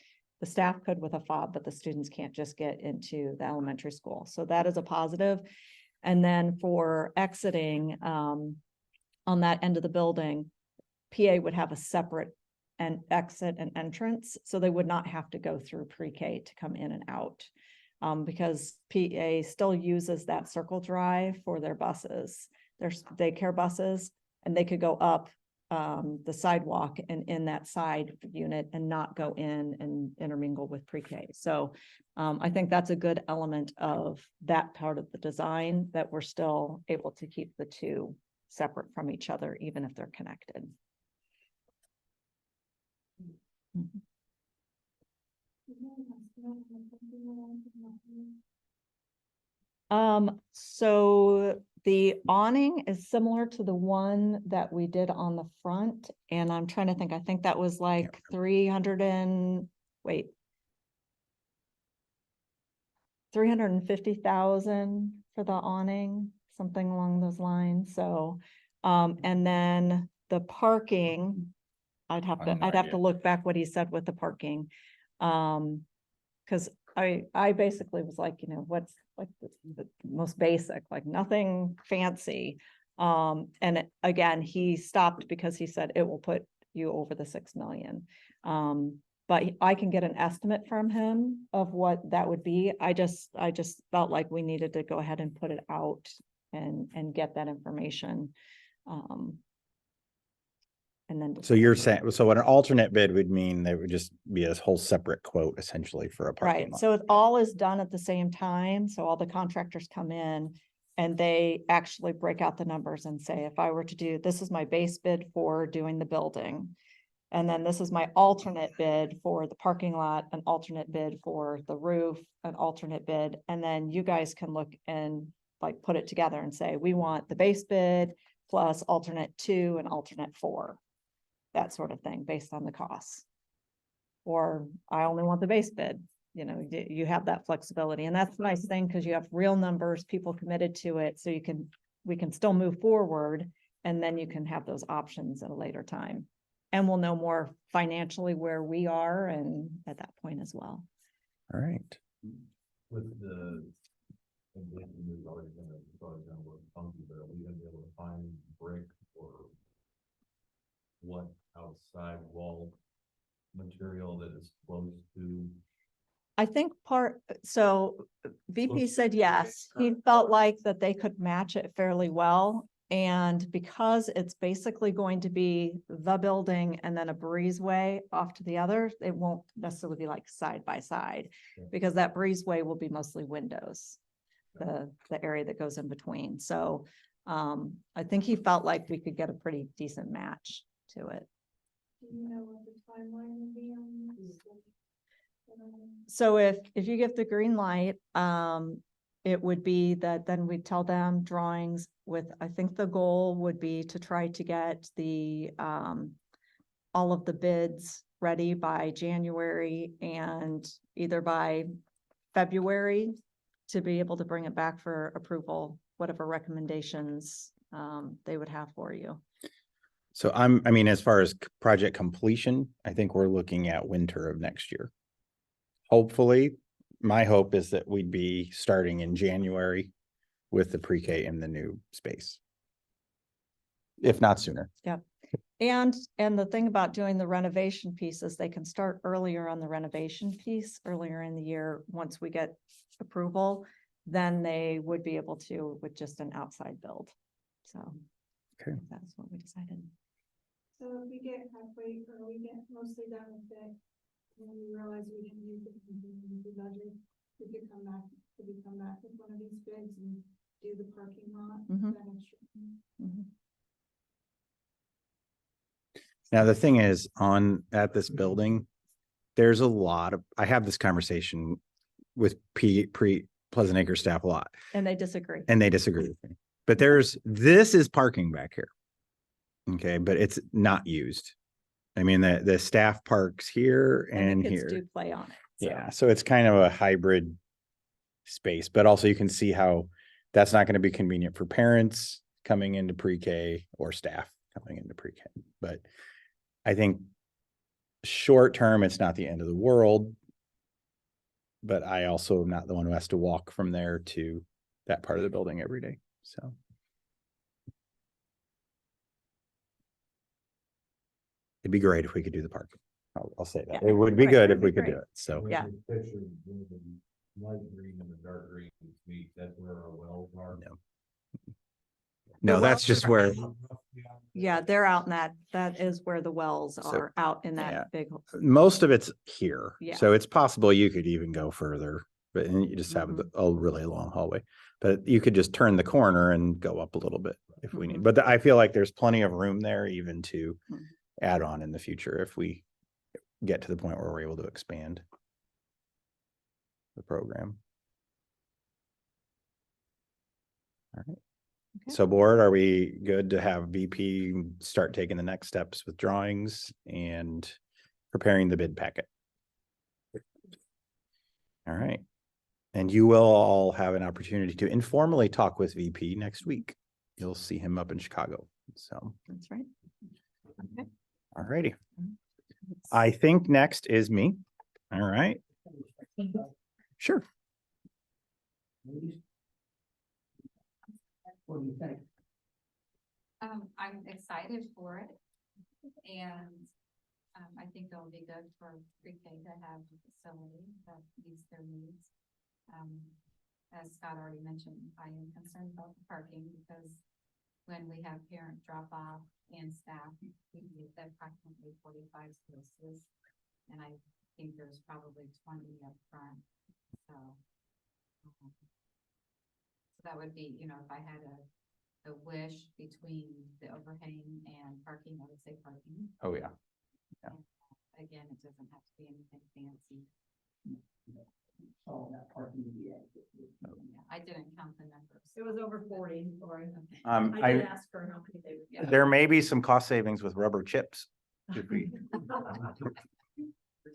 The staff could with a fob, but the students can't just get into the elementary school. So that is a positive. And then for exiting, on that end of the building, PA would have a separate exit and entrance, so they would not have to go through pre-K to come in and out. Because PA still uses that circle drive for their buses, their daycare buses, and they could go up the sidewalk and in that side unit and not go in and intermingle with pre-K. So I think that's a good element of that part of the design, that we're still able to keep the two separate from each other, even if they're connected. Mhm. So the awning is similar to the one that we did on the front, and I'm trying to think, I think that was like 300 and, wait. 350,000 for the awning, something along those lines, so, and then the parking, I'd have to look back what he said with the parking. Cause I basically was like, you know, what's like the most basic, like nothing fancy. Again, he stopped because he said it will put you over the 6 million. But I can get an estimate from him of what that would be. I just felt like we needed to go ahead and put it out and get that information. And then. So you're saying, so what an alternate bid would mean, there would just be a whole separate quote essentially for a parking Right, lot. so it all is done at the same time, so all the contractors come in and they actually break out the numbers and say, if I were to do, this is my base bid for doing the building. And then this is my alternate bid for the parking lot, an alternate bid for the roof, an alternate bid, and then you guys can look and like put it together and say, we want the base bid plus alternate 2 and alternate 4. That sort of thing based on the costs. Or I only want the base bid, you know, you have that flexibility, and that's the nice thing because you have real numbers, people committed to it, so we can still move forward, and then you can have those options at a later time. And we'll know more financially where we are and at that point as well. All right. With the. We've already done work funky, but are we gonna be able to find brick or what outside wall material that is close to? I think so VP said yes, he felt like that they could match it fairly well. And because it's basically going to be the building and then a breezeway off to the other, it won't necessarily be like side by side, because that breezeway will be mostly windows, the area that goes in between. So I think he felt like we could get a pretty decent match to it. Do you know what the timeline will be on this? So if you give the green light, it would be that then we tell them drawings with, I think the goal would be to try to get the all of the bids ready by January, and either by February to be able to bring it back for approval, whatever recommendations they would have for you. So I mean, as far as project completion, I think we're looking at winter of next year. Hopefully, my hope is that we'd be starting in January with the pre-K in the new space. If not sooner. Yep. And the thing about doing the renovation piece is they can start earlier on the renovation piece, earlier in the year. Once we get approval, then they would be able to with just an outside build. So okay, that's what we decided. So if we get halfway, or we get mostly done with it, and we realize we can use it in the budget, we could come back with one of these bids and do the parking lot. Mhm. That extra. Mhm. now the thing is, at this building, there's a lot of, I have this conversation with Pleasant Acre staff a lot, And they disagree. and they disagree with me. But this is parking back here. Okay, but it's not used. I mean, the staff parks here and the kids here. do play on it. So. Yeah, so it's kind of a hybrid space, but also you can see how that's not going to be convenient for parents coming into pre-K or staff coming into pre-K. But I think short term, it's not the end of the world. but I also am not the one who has to walk from there to that part of the building every day, so. It'd be great if we could do the park. I'll say that. Yeah. It would be Right, good that'd if be we could do great. it, so. Yeah. Picture where the light green and the dark green meet, that's where our wells are. No, that's just where, Yeah, they're out in that is where the wells So, are, out in yeah. that big. most of it's here. Yeah. So it's possible you could even go further, but and you just have a really long hallway. But you could just turn the corner and go up a little bit if we need, Mhm. but I feel like there's plenty of room there even to Mhm. add on in the future if we get to the point where we're able to expand the program. All right. Okay. So board, are we good to have VP start taking the next steps with drawings and preparing the bid packet? All right. And you will all have an opportunity to informally talk with VP next week. You'll see him up in Chicago. So, That's right. Okay. all righty. I think next is me. All right. Sure. What do you think? I'm excited for it. And, I think it'll be good for pre-K to have a facility that meets their needs. As Scott already mentioned, I am concerned about the parking because when we have parent drop off and staff, we need approximately 45 spaces. And I think there's probably 20 up front, so. So that would be, if I had a wish between the overhang and parking, I would say parking. Oh, yeah. Again, it doesn't have to be anything fancy. Oh, that parking would be adequate. Yeah, I didn't count the numbers. It was over 40, Lori. I did ask her how many they would get. there may be some cost savings with rubber chips. if we-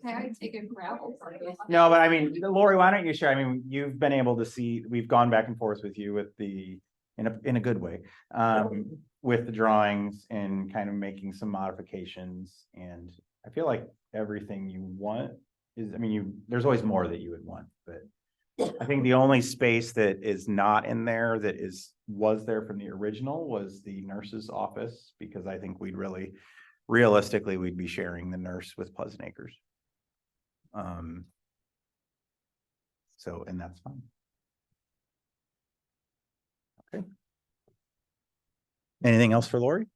Okay, I take a gravel park. No, but I mean, Lori, why don't you share? I mean, you've been able to see, we've gone back and forth with you with the, in a good way, with the drawings and kind of making some modifications. And I feel like everything you want is, I mean, there's always more that you would want, but I think the only space that is not in there that was there from the original was the nurse's office, because I think realistically, we'd be sharing the nurse with Pleasant Acres. So, and that's fine. Okay. Anything else for Lori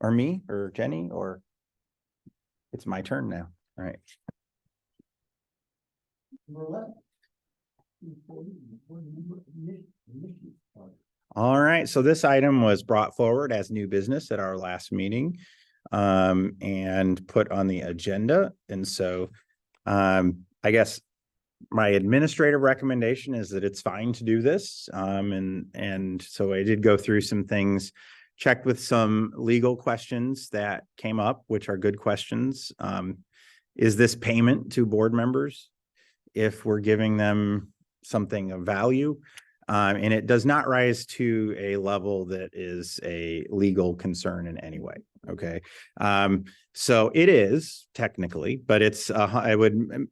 or me or Jenny, or it's my turn now, all right? All right, so this item was brought forward as new business at our last meeting and put on the agenda. And so I guess my administrative recommendation is that it's fine to do this. And so I did go through some things, checked with some legal questions that came up, which are good questions. Is this payment to board members if we're giving them something of value? And it does not rise to a level that is a legal concern in any way. Okay. So it is technically, but it's, I would,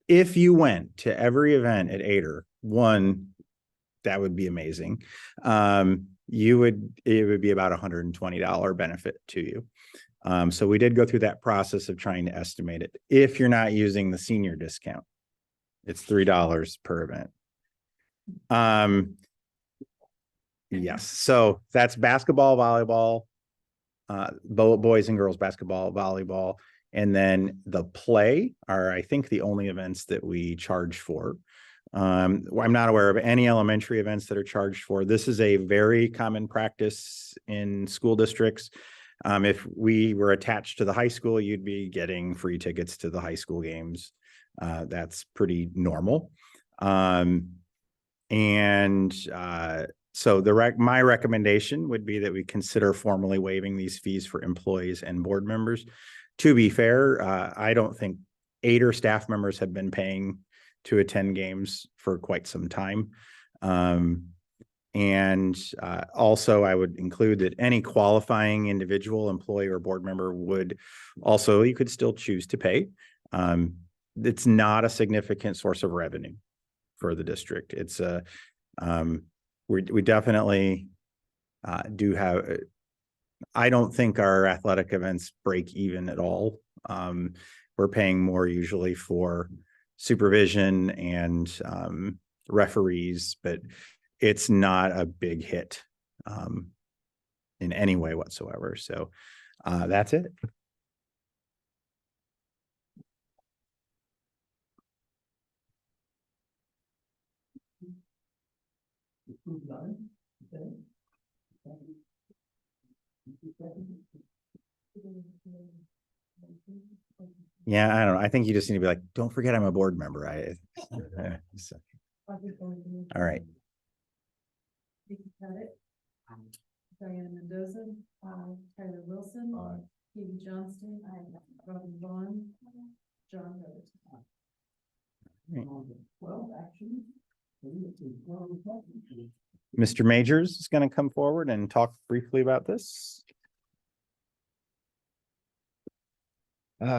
if you went to every event at Ader, that would be amazing. It would be about $120 benefit to you. So we did go through that process of trying to estimate it. If you're not using the senior discount, it's $3 per event. Yes, so that's basketball, volleyball, boys and girls basketball, volleyball, and then the play are, I think, the only events that we charge for. I'm not aware of any elementary events that are charged for. This is a very common practice in school districts. If we were attached to the high school, you'd be getting free tickets to the high school games. That's pretty normal. So my recommendation would be that we consider formally waiving these fees for employees and board members. To be fair, I don't think Ader staff members have been paying to attend games for quite some time. Also, I would include that any qualifying individual, employee, or board member you could still choose to pay. It's not a significant source of revenue. for the district. It's a, we definitely do have, I don't think our athletic events break even at all. We're paying more usually for supervision and referees, but it's not a big hit in any way whatsoever. So that's it. Yeah, I don't know. I think you just need to be like, don't forget I'm a board member. So. All right. Diana Mendoza, Tyler Wilson, Katie Johnston, Robin Vaughn, John Rhodes. Mr. Majors is going to come forward and talk briefly about this.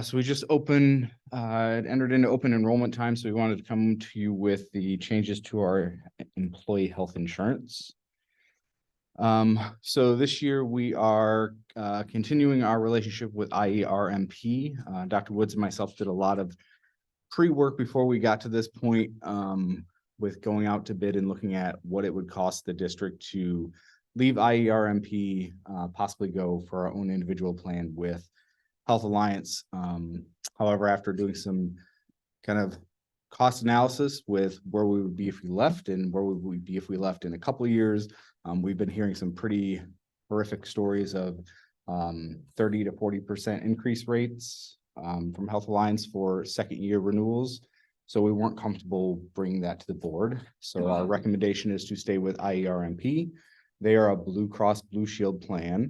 So we just entered into open enrollment time, so we wanted to come to you with the changes to our employee health insurance. So this year we are continuing our relationship with IERMP. Dr. Woods and myself did a lot of pre-work before we got to this point with going out to bid and looking at what it would cost the district to leave IERMP, possibly go for our own individual plan with Health Alliance. However, after doing some kind of cost analysis with where we would be if we left and where would we be if we left in a couple of years, we've been hearing some pretty horrific stories of 30 to 40% increase rates from Health Alliance for second year renewals. So we weren't comfortable bringing that to the board. So our recommendation is to stay with IERMP. They are a Blue Cross Blue Shield plan.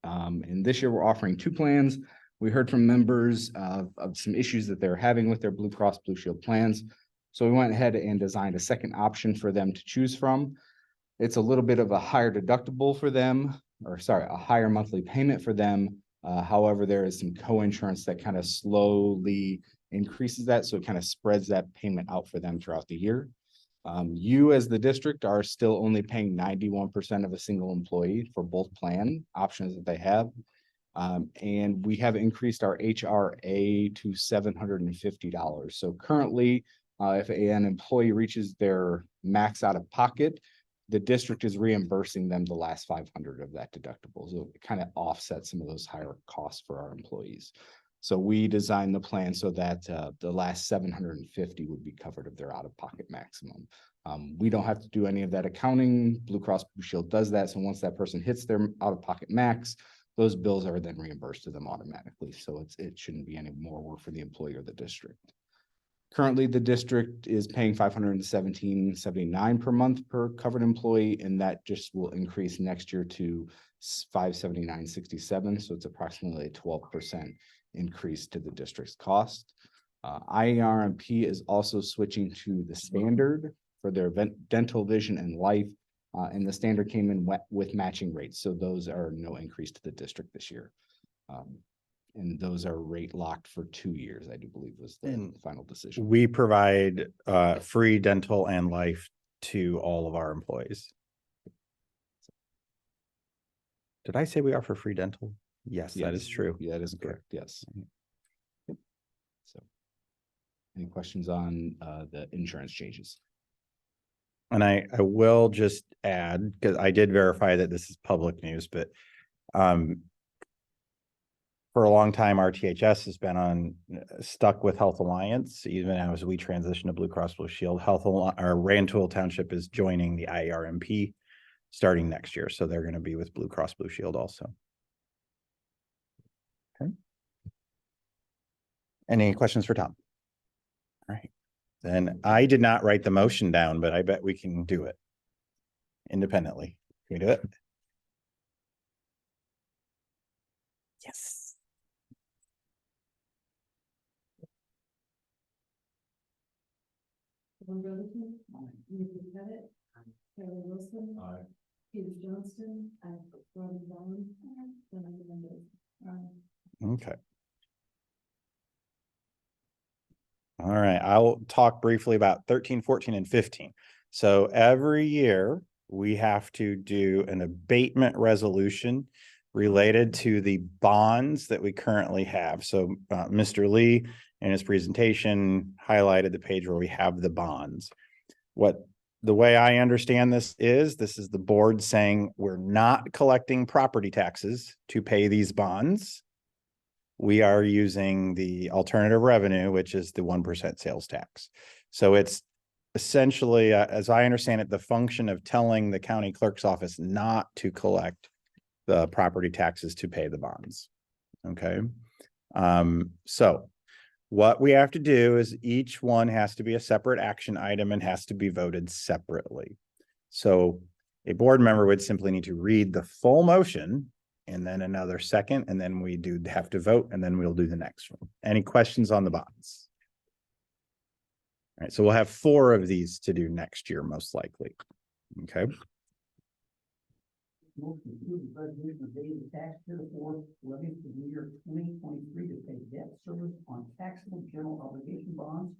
And this year we're offering two plans. We heard from members of some issues that they're having with their Blue Cross Blue Shield plans. So we went ahead and designed a second option for them to choose from. It's a little bit of a higher deductible for them, or sorry, a higher monthly payment for them. However, there is some co-insurance that kind of slowly increases that. So it kind of spreads that payment out for them throughout the year. You as the district are still only paying 91% of a single employee for both plan options that they have. And we have increased our HRA to $750. So currently, if an employee reaches their max out of pocket, the district is reimbursing them the last 500 of that deductible. So it kind of offsets some of those higher costs for our employees. So we designed the plan so that the last 750 would be covered of their out-of-pocket maximum. We don't have to do any of that accounting. Blue Cross Blue Shield does that. So once that person hits their out-of-pocket max, those bills are then reimbursed to them automatically. So it shouldn't be any more work for the employee or the district. Currently, the district is paying $517.79 per month per covered employee, and that just will increase next year to $579.67. So it's approximately a 12% increase to the district's cost. IERMP is also switching to the standard for their dental, vision, and life. And the standard came in with matching rates. So those are no increase to the district this year. And those are rate locked for 2 years, I do believe was the final decision. We provide free dental and life to all of our employees. Did I say we offer free dental? Yes, that is true. Yeah, that is correct. Yes. So any questions on the insurance changes? And I will just add, because I did verify that this is public news, but for a long time, RTHS has been stuck with Health Alliance, even as we transition to Blue Cross Blue Shield. Rantoul Township is joining the IERMP starting next year. So they're going to be with Blue Cross Blue Shield also. Okay. Any questions for Tom? All right. Then I did not write the motion down, but I bet we can do it independently. Can we do it? Yes. Taylor Wilson. Peter Johnston. Robin Vaughn. Okay. All right, I'll talk briefly about 13, 14, and 15. So every year we have to do an abatement resolution related to the bonds that we currently have. So Mr. Lee in his presentation highlighted the page where we have the bonds. The way I understand this is the board saying we're not collecting property taxes to pay these bonds. We are using the alternative revenue, which is the 1% sales tax. So it's essentially, as I understand it, the function of telling the county clerk's office not to collect the property taxes to pay the bonds. Okay. So what we have to do is each one has to be a separate action item and has to be voted separately. So a board member would simply need to read the full motion and then another second, and then we do have to vote, and then we'll do the next one. Any questions on the bonds? All right, so we'll have 4 of these to do next year, most likely. Okay. Move to approve the resolution of paying the tax heretofore levied for the year 2023 to pay debt service on taxable general obligation bonds.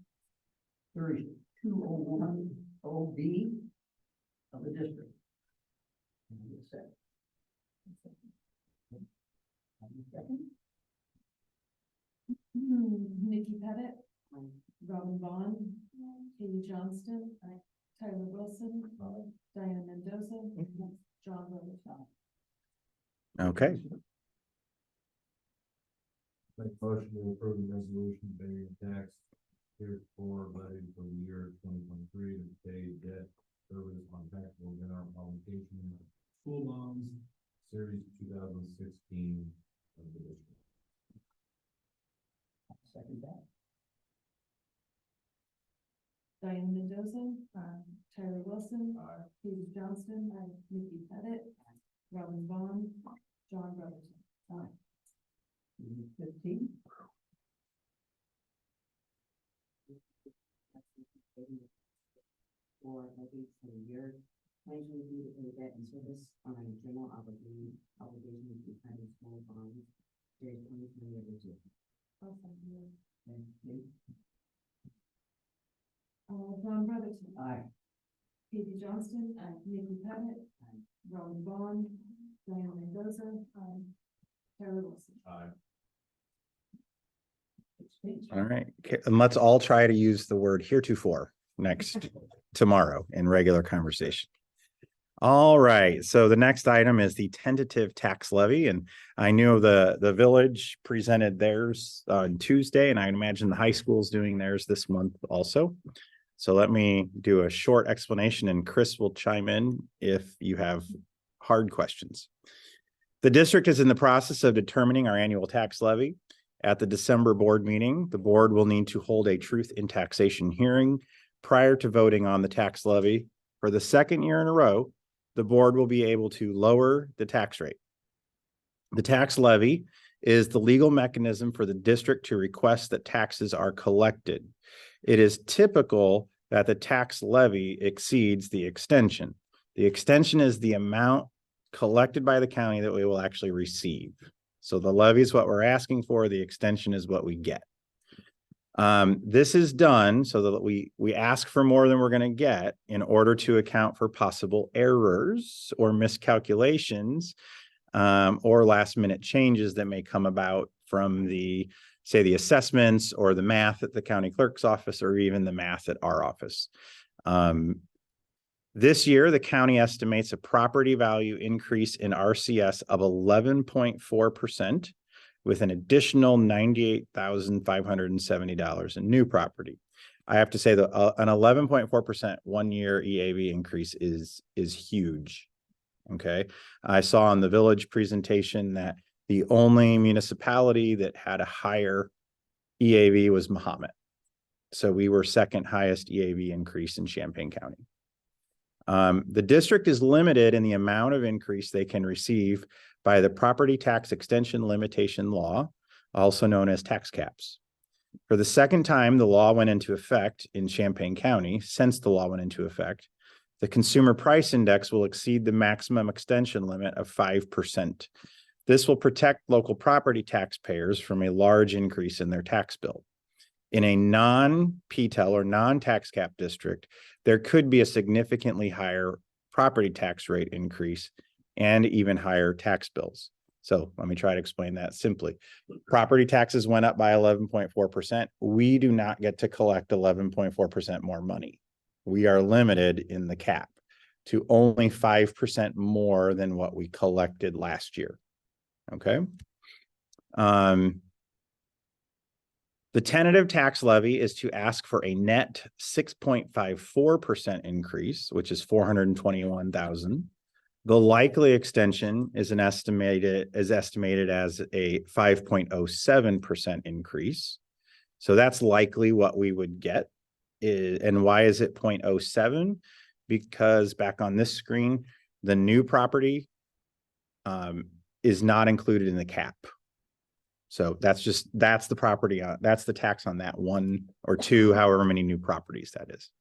Series 2010 OB of the district. Second. Nikki Pettit, Robin Vaughn, Katie Johnston, Tyler Wilson, Diana Mendoza, John Rosenthal. Okay. Make motion to approve the resolution paying tax heretofore levied for the year 2023 to pay debt service on taxable general obligation school bonds, series 2016 of the district. Second that. Diana Mendoza, Tyler Wilson, Katie Johnston, Nikki Pettit, Robin Vaughn, John Rosenthal. 15. For levies for the year, plans to review the pay debt and service on a general obligation to be paid school bonds, series 2020 of the year. John Brotherton. Aye. Katie Johnston, Nikki Pettit, Robin Vaughn, Diana Mendoza, Tyler Wilson. Aye. All right. Okay, and let's all try to use the word heretofore tomorrow in regular conversation. All right. So the next item is the tentative tax levy. And I knew the village presented theirs on Tuesday, and I imagine the high school is doing theirs this month also. So let me do a short explanation, and Chris will chime in if you have hard questions. The district is in the process of determining our annual tax levy. At the December board meeting, the board will need to hold a truth in taxation hearing prior to voting on the tax levy. For the second year in a row, the board will be able to lower the tax rate. The tax levy is the legal mechanism for the district to request that taxes are collected. It is typical that the tax levy exceeds the extension. The extension is the amount collected by the county that we will actually receive. So the levy is what we're asking for. The extension is what we get. This is done so that we ask for more than we're going to get in order to account for possible errors or miscalculations or last minute changes that may come about from the assessments or the math at the county clerk's office or even the math at our office. This year, the county estimates a property value increase in RCS of 11.4%. with an additional $98,570 in new property. I have to say that an 11.4% 1-year EAV increase is huge. Okay. I saw on the village presentation that the only municipality that had a higher EAV was Mahomet. So we were second highest EAV increase in Champaign County. The district is limited in the amount of increase they can receive by the property tax extension limitation law, also known as tax caps. For the second time, the law went into effect in Champaign County. Since the law went into effect, the consumer price index will exceed the maximum extension limit of 5%. This will protect local property taxpayers from a large increase in their tax bill. In a non-PTEL or non-tax cap district, there could be a significantly higher property tax rate increase and even higher tax bills. So let me try to explain that simply. Property taxes went up by 11.4%. We do not get to collect 11.4% more money. We are limited in the cap to only 5% more than what we collected last year. Okay. The tentative tax levy is to ask for a net 6.54% increase, which is 421,000. The likely extension is estimated as a 5.07% increase. So that's likely what we would get. And why is it 0.07? Because back on this screen, the new property is not included in the cap. So that's the property, that's the tax on that one or two, however many new properties that is.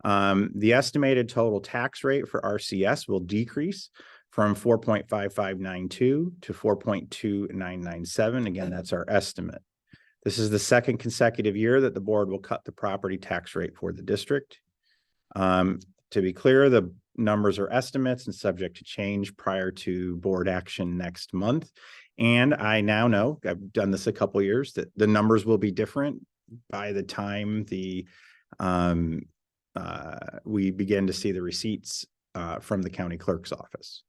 The estimated total tax rate for RCS will decrease from 4.5592 to 4.2997. Again, that's our estimate. This is the second consecutive year that the board will cut the property tax rate for the district. To be clear, the numbers are estimates and subject to change prior to board action next month. And I now know, I've done this a couple of years, that the numbers will be different by the time we begin to see the receipts from the county clerk's office.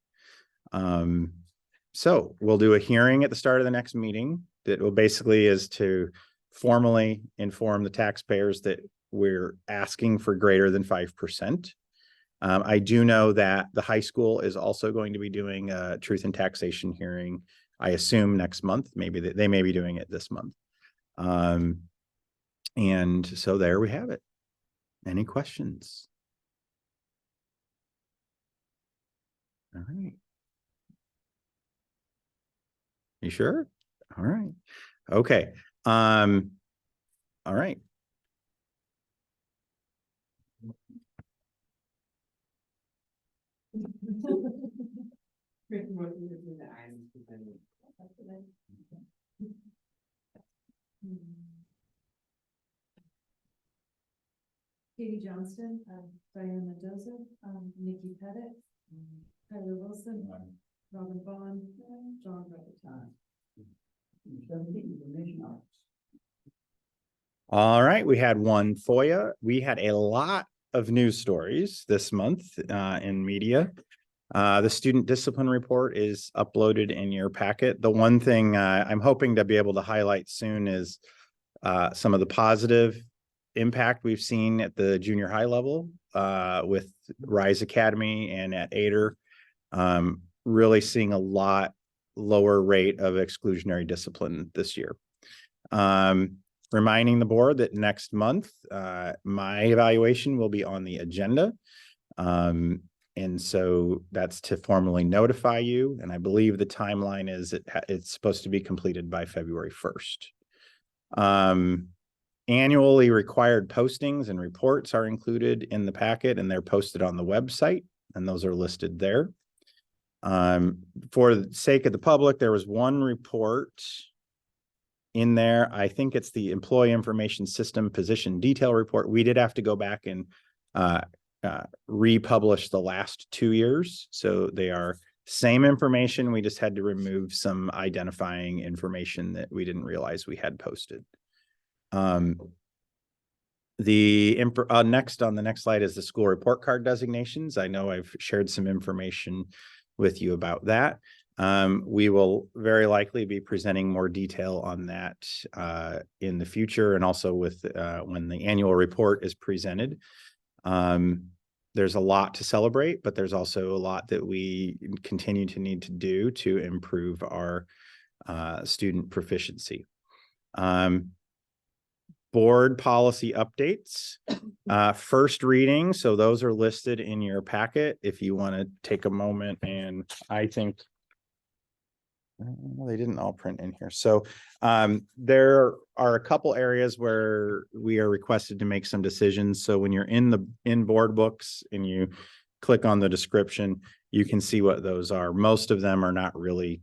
So we'll do a hearing at the start of the next meeting that will basically is to formally inform the taxpayers that we're asking for greater than 5%. I do know that the high school is also going to be doing a truth and taxation hearing, I assume next month. Maybe they may be doing it this month. And so there we have it. Any questions? All right. You sure? All right. Okay. All right. Katie Johnston, Diane Mendoza, Nikki Pettit, Tyler Wilson, Robin Vaughn, John Rutherford. All right. We had one FOIA. We had a lot of news stories this month in media. The student discipline report is uploaded in your packet. The one thing I'm hoping to be able to highlight soon is some of the positive impact we've seen at the junior high level with Rise Academy and at Ader. Really seeing a lot lower rate of exclusionary discipline this year. Reminding the board that next month, my evaluation will be on the agenda. And so that's to formally notify you. And I believe the timeline is it's supposed to be completed by February 1st. Annually required postings and reports are included in the packet, and they're posted on the website, and those are listed there. For the sake of the public, there was one report in there. I think it's the Employee Information System Position Detail Report. We did have to go back and republish the last 2 years. So they are same information. We just had to remove some identifying information that we didn't realize we had posted. Next on the next slide is the school report card designations. I know I've shared some information with you about that. We will very likely be presenting more detail on that in the future, and also with when the annual report is presented. There's a lot to celebrate, but there's also a lot that we continue to need to do to improve our student proficiency. Board policy updates, first reading. So those are listed in your packet. If you want to take a moment, and I think they didn't all print in here. So there are a couple areas where we are requested to make some decisions. So when you're in board books and you click on the description, you can see what those are. Most of them are not really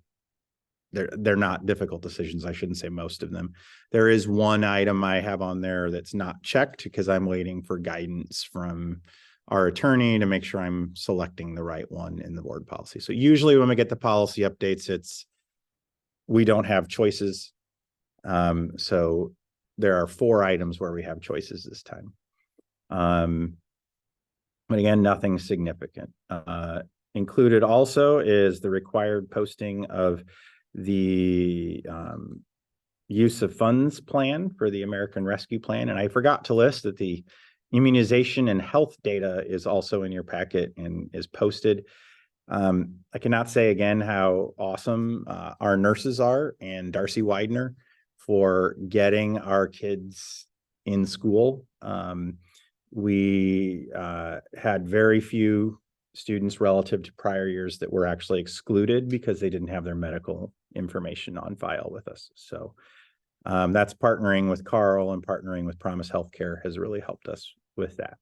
they're not difficult decisions. I shouldn't say most of them. There is one item I have on there that's not checked because I'm waiting for guidance from our attorney to make sure I'm selecting the right one in the board policy. So usually when we get the policy updates, we don't have choices. So there are 4 items where we have choices this time. But again, nothing significant. Included also is the required posting of the use of funds plan for the American Rescue Plan. And I forgot to list that the immunization and health data is also in your packet and is posted. I cannot say again how awesome our nurses are and Darcy Widener for getting our kids in school. We had very few students relative to prior years that were actually excluded because they didn't have their medical information on file with us. So that's partnering with Carl and partnering with Promise Healthcare has really helped us with that.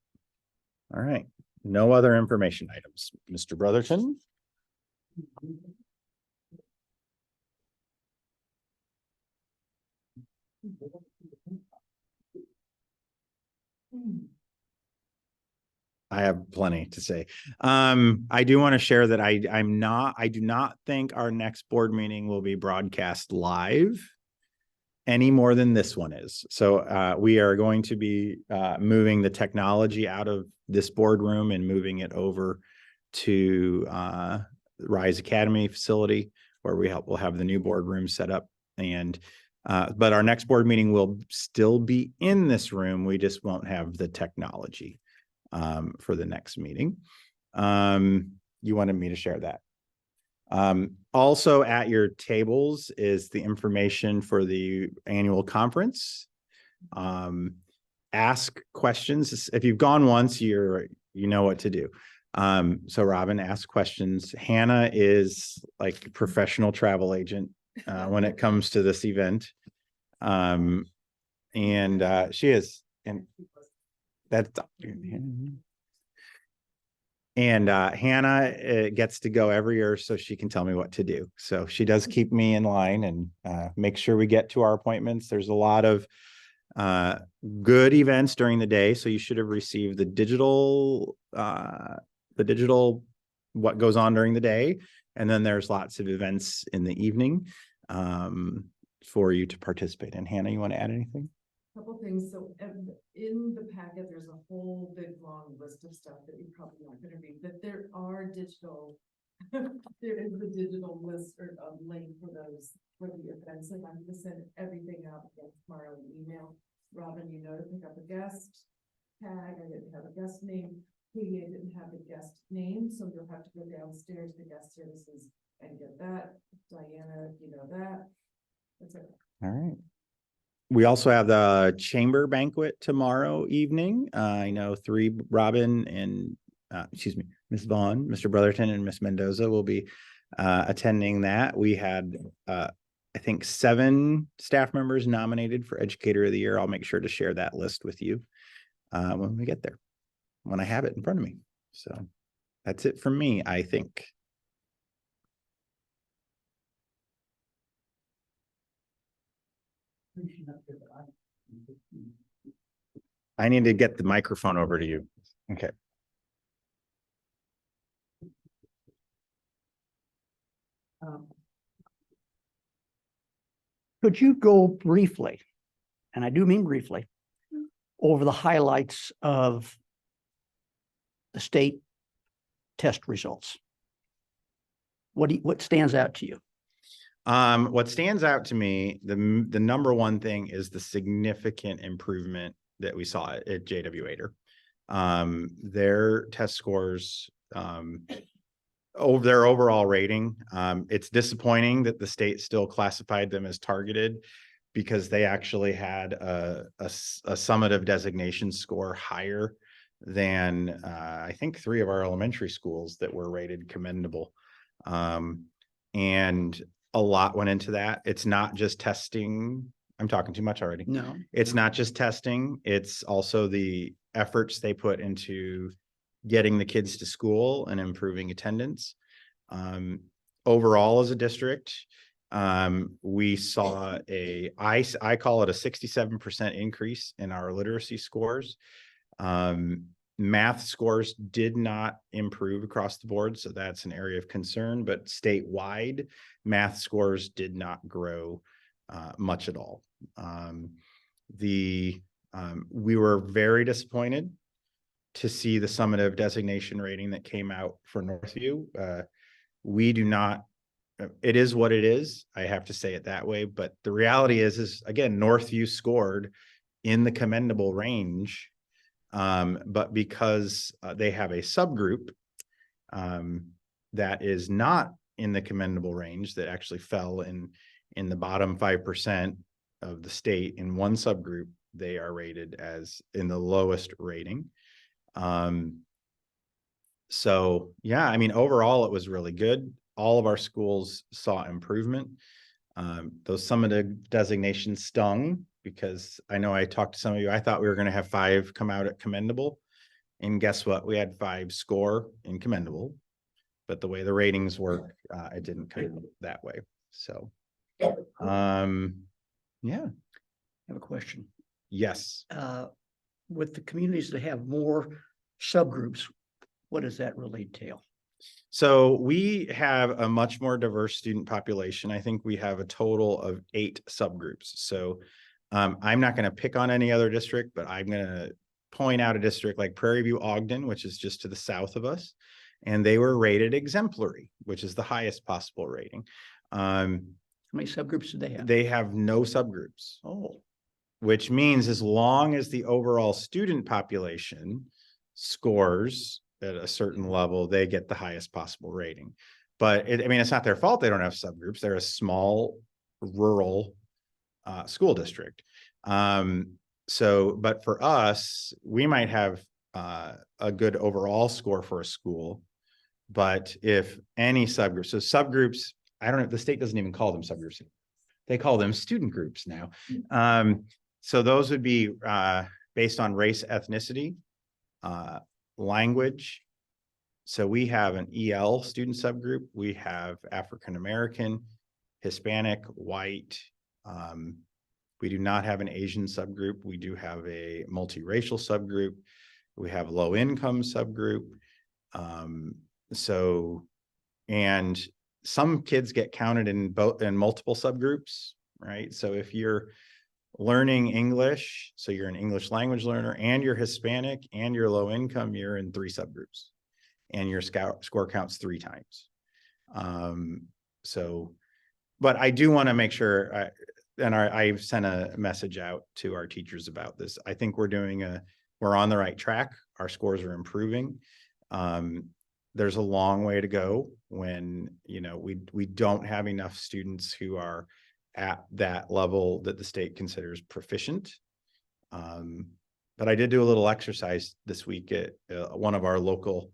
All right. No other information items. Mr. Brotherton? I have plenty to say. I do want to share that I do not think our next board meeting will be broadcast live any more than this one is. So we are going to be moving the technology out of this boardroom and moving it over to Rise Academy facility where we'll have the new boardroom set up. And but our next board meeting will still be in this room. We just won't have the technology for the next meeting. You wanted me to share that. Also at your tables is the information for the annual conference. Ask questions. If you've gone once, you know what to do. So Robin, ask questions. Hannah is like a professional travel agent when it comes to this event. And she is, and that's and Hannah gets to go every year so she can tell me what to do. So she does keep me in line and make sure we get to our appointments. There's a lot of good events during the day. So you should have received the digital what goes on during the day. And then there's lots of events in the evening for you to participate in. Hannah, you want to add anything? Couple things. So in the packet, there's a whole big long list of stuff that you're probably not going to read, but there are digital, there is the digital list or a link for those, for the events. And I'm going to send everything out again tomorrow in email. Robin, you know to pick up a guest tag. I didn't have a guest name. Katie, I didn't have a guest name. So you'll have to go downstairs to guest services and get that. Diana, you know that. That's it. All right. We also have the chamber banquet tomorrow evening. I know Robin and Ms. Vaughn, Mr. Brotherton, and Ms. Mendoza will be attending that. We had, I think, 7 staff members nominated for Educator of the Year. I'll make sure to share that list with you when we get there, when I have it in front of me. So that's it from me, I think. I need to get the microphone over to you. Okay. Could you go briefly, and I do mean briefly, over the highlights of the state test results? What stands out to you? What stands out to me, the number one thing is the significant improvement that we saw at JW Ader. Their test scores, over their overall rating. It's disappointing that the state still classified them as targeted because they actually had a summative designation score higher than I think 3 of our elementary schools that were rated commendable. And a lot went into that. It's not just testing. I'm talking too much already. No. It's not just testing. It's also the efforts they put into getting the kids to school and improving attendance. Overall, as a district, We saw I call it a 67% increase in our literacy scores. Math scores did not improve across the board, so that's an area of concern, but statewide, math scores did not grow much at all. We were very disappointed to see the summative designation rating that came out for Northview. We do not, it is what it is. I have to say it that way, but the reality is again, Northview scored in the commendable range. But because they have a subgroup that is not in the commendable range, that actually fell in the bottom 5% of the state in one subgroup, they are rated as in the lowest rating. So yeah, I mean, overall, it was really good. All of our schools saw improvement. Those summative designations stung, because I know I talked to some of you, I thought we were going to have 5 come out at commendable. And guess what? We had 5 score in commendable, but the way the ratings work, it didn't come out that way. So, yeah. I have a question. Yes. With the communities that have more subgroups, what does that really entail? So we have a much more diverse student population. I think we have a total of 8 subgroups. So I'm not going to pick on any other district, but I'm going to point out a district like Prairie View Ogden, which is just to the south of us. And they were rated exemplary, which is the highest possible rating. How many subgroups do they have? They have no subgroups. Oh, Which means as long as the overall student population scores at a certain level, they get the highest possible rating. But I mean, it's not their fault they don't have subgroups. They're a small rural school district. But for us, we might have a good overall score for a school, but if any subgroups, so subgroups, I don't know, the state doesn't even call them subgroups. They call them student groups now. So those would be based on race, ethnicity, language. So we have an EL student subgroup. We have African-American, Hispanic, white. We do not have an Asian subgroup. We do have a multiracial subgroup. We have low income subgroup. And some kids get counted in multiple subgroups, right? So if you're learning English, so you're an English language learner and you're Hispanic and you're low income, you're in 3 subgroups and your score counts 3 times. But I do want to make sure, I've sent a message out to our teachers about this. I think we're on the right track. Our scores are improving. There's a long way to go when, we don't have enough students who are at that level that the state considers proficient. But I did do a little exercise this week at one of our local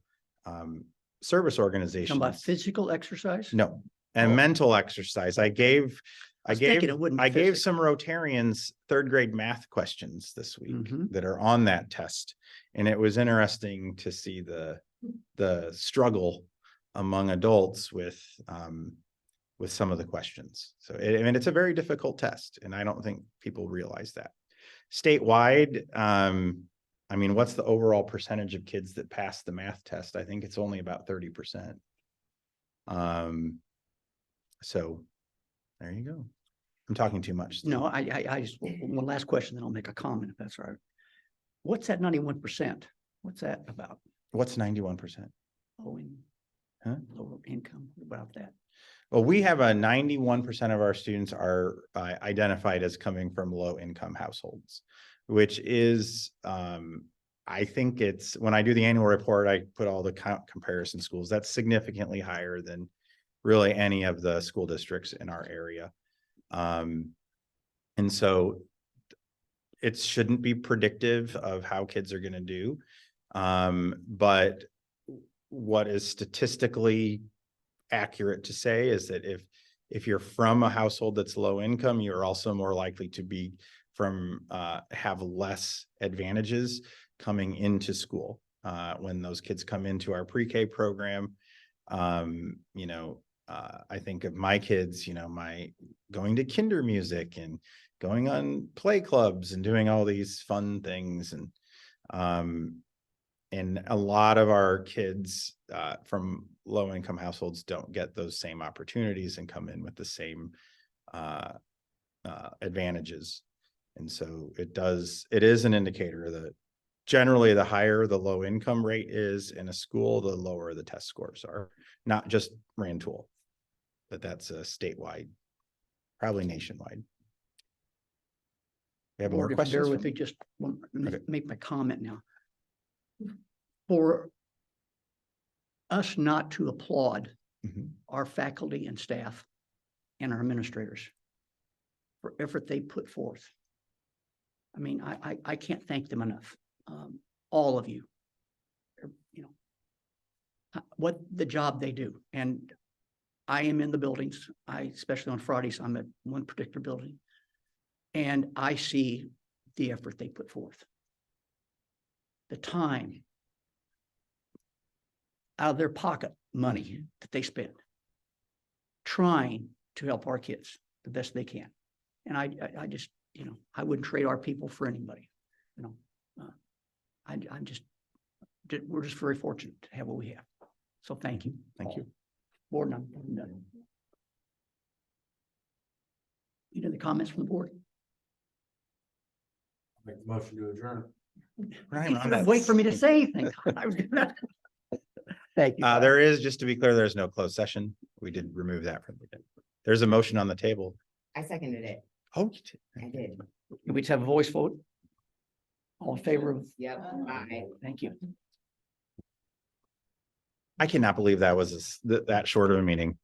service organizations. Talking about physical exercise? No, and mental exercise. I gave some Rotarians 3rd grade math questions this week that are on that test. And it was interesting to see the struggle among adults with some of the questions. So it's a very difficult test, and I don't think people realize that. Statewide, what's the overall percentage of kids that pass the math test? I think it's only about 30%. So there you go. I'm talking too much. No, I just, one last question, then I'll make a comment if that's all right. What's that 91%? What's that about? What's 91%? Lower income, what about that? Well, we have a 91% of our students are identified as coming from low income households, which is, I think it's, when I do the annual report, I put all the comparison schools. That's significantly higher than really any of the school districts in our area. And so it shouldn't be predictive of how kids are going to do. But what is statistically accurate to say is that if you're from a household that's low income, you're also more likely to be have less advantages coming into school. When those kids come into our pre-K program, I think of my kids, my going to kinder music and going on play clubs and doing all these fun things and a lot of our kids from low income households don't get those same opportunities and come in with the same advantages. And so it is an indicator that generally the higher the low income rate is in a school, the lower the test scores are, not just Rantoul, but that's a statewide, probably nationwide. We have more Board, if you questions? bear with from- me, just let me Okay. make my comment now. For us not to applaud Mhm. our faculty and staff and our administrators for effort they put forth. I mean, I can't thank them enough. All of you. What the job they do. And I am in the buildings. Especially on Fridays, I'm at one particular building. And I see the effort they put forth. The time out of their pocket money that they spend trying to help our kids the best they can. And I just, I wouldn't trade our people for anybody, we're just very fortunate to have what we have. So thank you. Thank you. Board, I'm done. Any other comments from the board? Make the motion to adjourn. We're not even on that. Wait for me to say anything. I was gonna- Thank you. There is, just to be clear, there's no closed session. We did remove that from the, there's a motion on the table. I seconded it. Oh, you did. I did. Can we just have a voice vote? All in favor of, Yep. Aye. thank you. I cannot believe that was that short of a meeting.